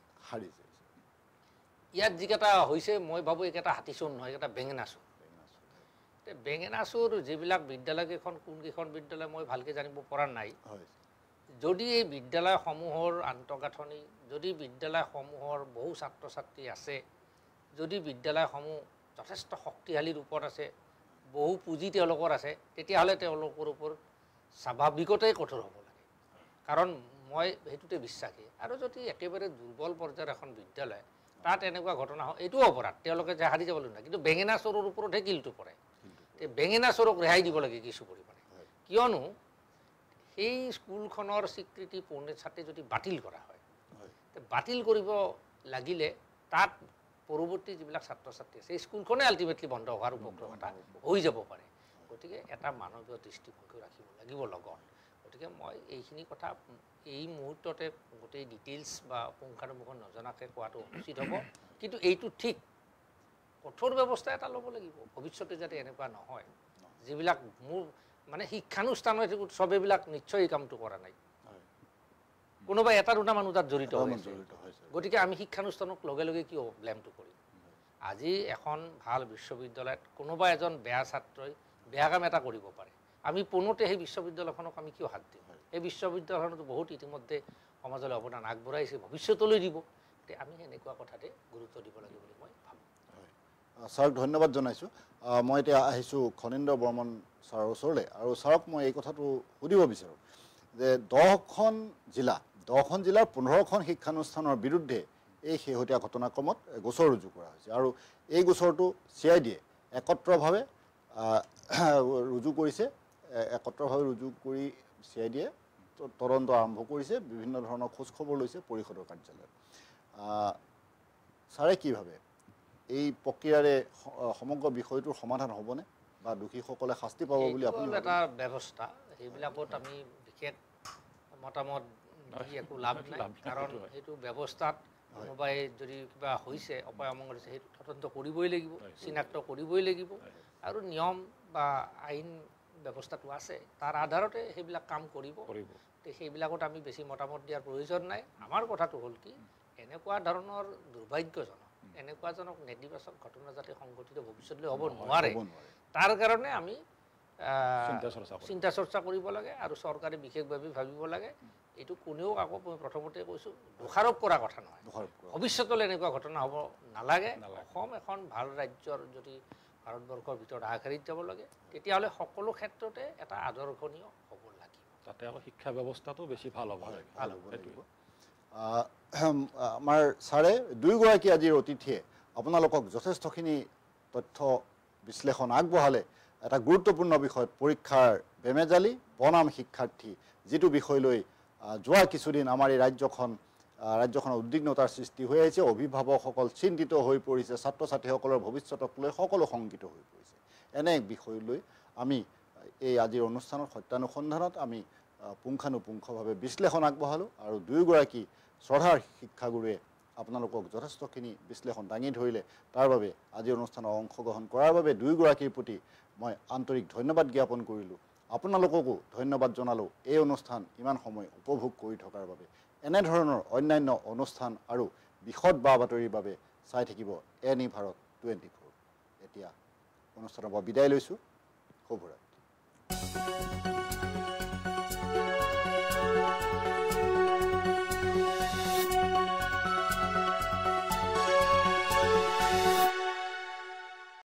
ইয়াত যিকেইটা হৈছে মই ভাবোঁ এইকেইটা হাতীচোৰ নহয়, এইকেইটা বেঙেনা চোৰ। বেঙেনা চোৰ যিবিলাক বিদ্যালয়কেইখন কোনকেইখন বিদ্যালয় মই ভালকৈ জানিব পৰা নাই। যদি এই বিদ্যালয়সমূহৰ আন্তঃগাঁথনি, যদি বিদ্যালয়সমূহৰ বহু ছাত্ৰ ছাত্ৰী আছে, যদি বিদ্যালয়সমূহ যথেষ্ট শক্তিশালী ৰূপত আছে, বহু পুঁজি তেওঁলোকৰ আছে, তেতিয়াহ'লে তেওঁলোকৰ ওপৰত স্বাভাৱিকতেই কঠোৰ হ'ব লাগে। কাৰণ মই সেইটোতে বিশ্বাসী। আৰু যদি একেবাৰে দুৰ্বল পৰ্যায়ৰ এখন বিদ্যালয়, তাত এনেকুৱা ঘটনা হয়, এইটোও অপৰাধ, তেওঁলোকে হাৰি যাবলৈ নাই। কিন্তু বেঙেনা চোৰৰ ওপৰতহে কিলটো পৰে। বেঙেনা চোৰক ৰেহাই দিব লাগে কিছু পৰিমাণে। কিয়নো সেই স্কুলখনৰ স্বীকৃতি পৌনেছাতে যদি বাতিল কৰা হয়, বাতিল কৰিব লাগিলে তাত পৰৱৰ্তী যিবিলাক ছাত্ৰ ছাত্ৰী আছে, সেই স্কুলখনে আল্টিমেটলি বন্ধ হোৱাৰ উপক্ৰম এটা হৈ যাব পাৰে। গতিকে এটা মানৱীয় দৃষ্টিভংগী ৰাখিব লাগিব লগত। গতিকে মই এইখিনি কথা এই মুহূৰ্ততে গোটেই ডিটেইলছ বা পুংখানুপুংখ নজনাকৈ কোৱাটো উচিত হ'ব। কিন্তু এইটো ঠিক কঠোৰ ব্যৱস্থা এটা ল'ব লাগিব ভৱিষ্যতে, যাতে এনেকুৱা নহয়। যিবিলাক মোৰ মানে শিক্ষানুষ্ঠানত চবেইবিলাক নিশ্চয় এই কামটো কৰা নাই, কোনোবা এটা দুটা মানুহ তাত জড়িত হৈছে। গতিকে আমি শিক্ষানুষ্ঠানক লগে লগে কিয় ব্লেমটো কৰিম? আজি এখন ভাল বিশ্ববিদ্যালয়ত কোনোবা এজন বেয়া ছাত্ৰই বেয়া কাম এটা কৰিব পাৰে, আমি পোনতে সেই বিশ্ববিদ্যালয়খনক আমি কিয় হাত দিম? এই বিশ্ববিদ্যালয়খনতো বহুত ইতিমধ্যে সমাজলৈ অৱদান আগবঢ়াইছে, ভৱিষ্যতলৈ দিব। গতিকে আমি সেনেকুৱা কথাতে গুৰুত্ব দিব লাগে বুলি মই ভাবোঁ। ছাৰক ধন্যবাদ জনাইছোঁ। মই এতিয়া আহিছোঁ খনীন্দ্ৰ বৰ্মন ছাৰৰ ওচৰলৈ, আৰু ছাৰক মই এই কথাটো সুধিব বিচাৰোঁ যে 10খন জিলাৰ 15খন শিক্ষানুষ্ঠানৰ বিৰুদ্ধে এই শেহতীয়া ঘটনাক্ৰমত গোচৰ ৰুজু কৰা হৈছে, আৰু এই গোচৰটো CIDয়ে একত্ৰভাৱে ৰুজু কৰিছে। একত্ৰভাৱে ৰুজু কৰি CIDয়ে তদন্ত আৰম্ভ কৰিছে, বিভিন্ন ধৰণৰ খোজ খবৰ লৈছে পৰিষদৰ কাৰ্যালয়ত। ছাৰে কি ভাবে, এই প্ৰক্ৰিয়াৰে সমগ্ৰ বিষয়টোৰ সমাধান হ'বনে, বা দোষীসকলে শাস্তি পাব বুলি আপুনি? এটা ব্যৱস্থা, সেইবিলাকত আমি বিশেষ মতামত দি একো লাভ নাই। কাৰণ সেইটো ব্যৱস্থাত কোনোবাই যদি কিবা হৈছে, অপায় অমংগল হৈছে, সেইটো তদন্ত কৰিবই লাগিব, চিনাক্ত কৰিবই লাগিব, আৰু নিয়ম বা আইন ব্যৱস্থাটো আছে, তাৰ আধাৰতে সেইবিলাক কাম কৰিব। সেইবিলাকত আমি বেছি মতামত দিয়াৰ প্ৰয়োজন নাই। আমাৰ কথাটো হ'ল কি, এনেকুৱা ধৰণৰ দুৰ্ভাগ্যজনক, এনেকুৱাজনক নেতিবাচক ঘটনা যাতে সংঘটিত ভৱিষ্যতলৈ হ'ব নোৱাৰে, তাৰ কাৰণে আমি চিন্তা চৰ্চা কৰিব লাগে, আৰু চৰকাৰে বিশেষভাৱে ভাবিব লাগে। এইটো কোনেও আকৌ মই প্ৰথমতে কৈছোঁ দোষাৰোপ কৰা কথা নহয়, ভৱিষ্যতলৈ এনেকুৱা ঘটনা হ'ব নালাগে। অসম এখন ভাল ৰাজ্যৰ যদি ভাৰতবৰ্ষৰ ভিতৰত আগশাৰীত যাব লাগে, তেতিয়াহ'লে সকলো ক্ষেত্ৰতে এটা আদৰ্শনীয় হ'ব লাগিব। তাতে আকৌ শিক্ষা ব্যৱস্থাটো বেছি ভাল হ'ব লাগিব। আমাৰ ছাৰে দুয়োগৰাকী আজিৰ অতিথিয়ে আপোনালোকক যথেষ্টখিনি তথ্য বিশ্লেষণ আগবঢ়ালে। এটা গুৰুত্বপূৰ্ণ বিষয়ত পৰীক্ষাৰ বেমেজালি বনাম শিক্ষাৰ্থী, যিটো বিষয় লৈ যোৱা কিছুদিন আমাৰ এই ৰাজ্যখনৰ উদ্বিগ্নতাৰ সৃষ্টি হৈ আহিছে। অভিভাৱকসকল চিন্তিত হৈ পৰিছে, ছাত্ৰ ছাত্ৰীসকলৰ ভৱিষ্যতক লৈ সকলো শংকিত হৈ পৰিছে। এনে এক বিষয় লৈ আমি এই আজিৰ অনুষ্ঠানত সত্যানুসন্ধানত আমি পুংখানুপুংখভাৱে বিশ্লেষণ আগবঢ়ালোঁ, আৰু দুয়োগৰাকী শ্ৰদ্ধাৰ শিক্ষাগুৰুৱে আপোনালোকক যথেষ্টখিনি বিশ্লেষণ দাঙি ধৰিলে। তাৰ বাবে আজিৰ অনুষ্ঠানত অংশগ্ৰহণ কৰাৰ বাবে দুয়োগৰাকীৰ প্ৰতি মই আন্তৰিক ধন্যবাদ জ্ঞাপন কৰিলোঁ। আপোনালোককো ধন্যবাদ জনালোঁ এই অনুষ্ঠান ইমান সময় উপভোগ কৰি থকাৰ বাবে। এনেধৰণৰ অন্যান্য অনুষ্ঠান আৰু বিশদ বা বাতৰিৰ বাবে চাই থাকিব NE ভাৰত 24। এতিয়া অনুষ্ঠানৰ পৰা বিদায় লৈছোঁ। শুভৰাত্ৰি।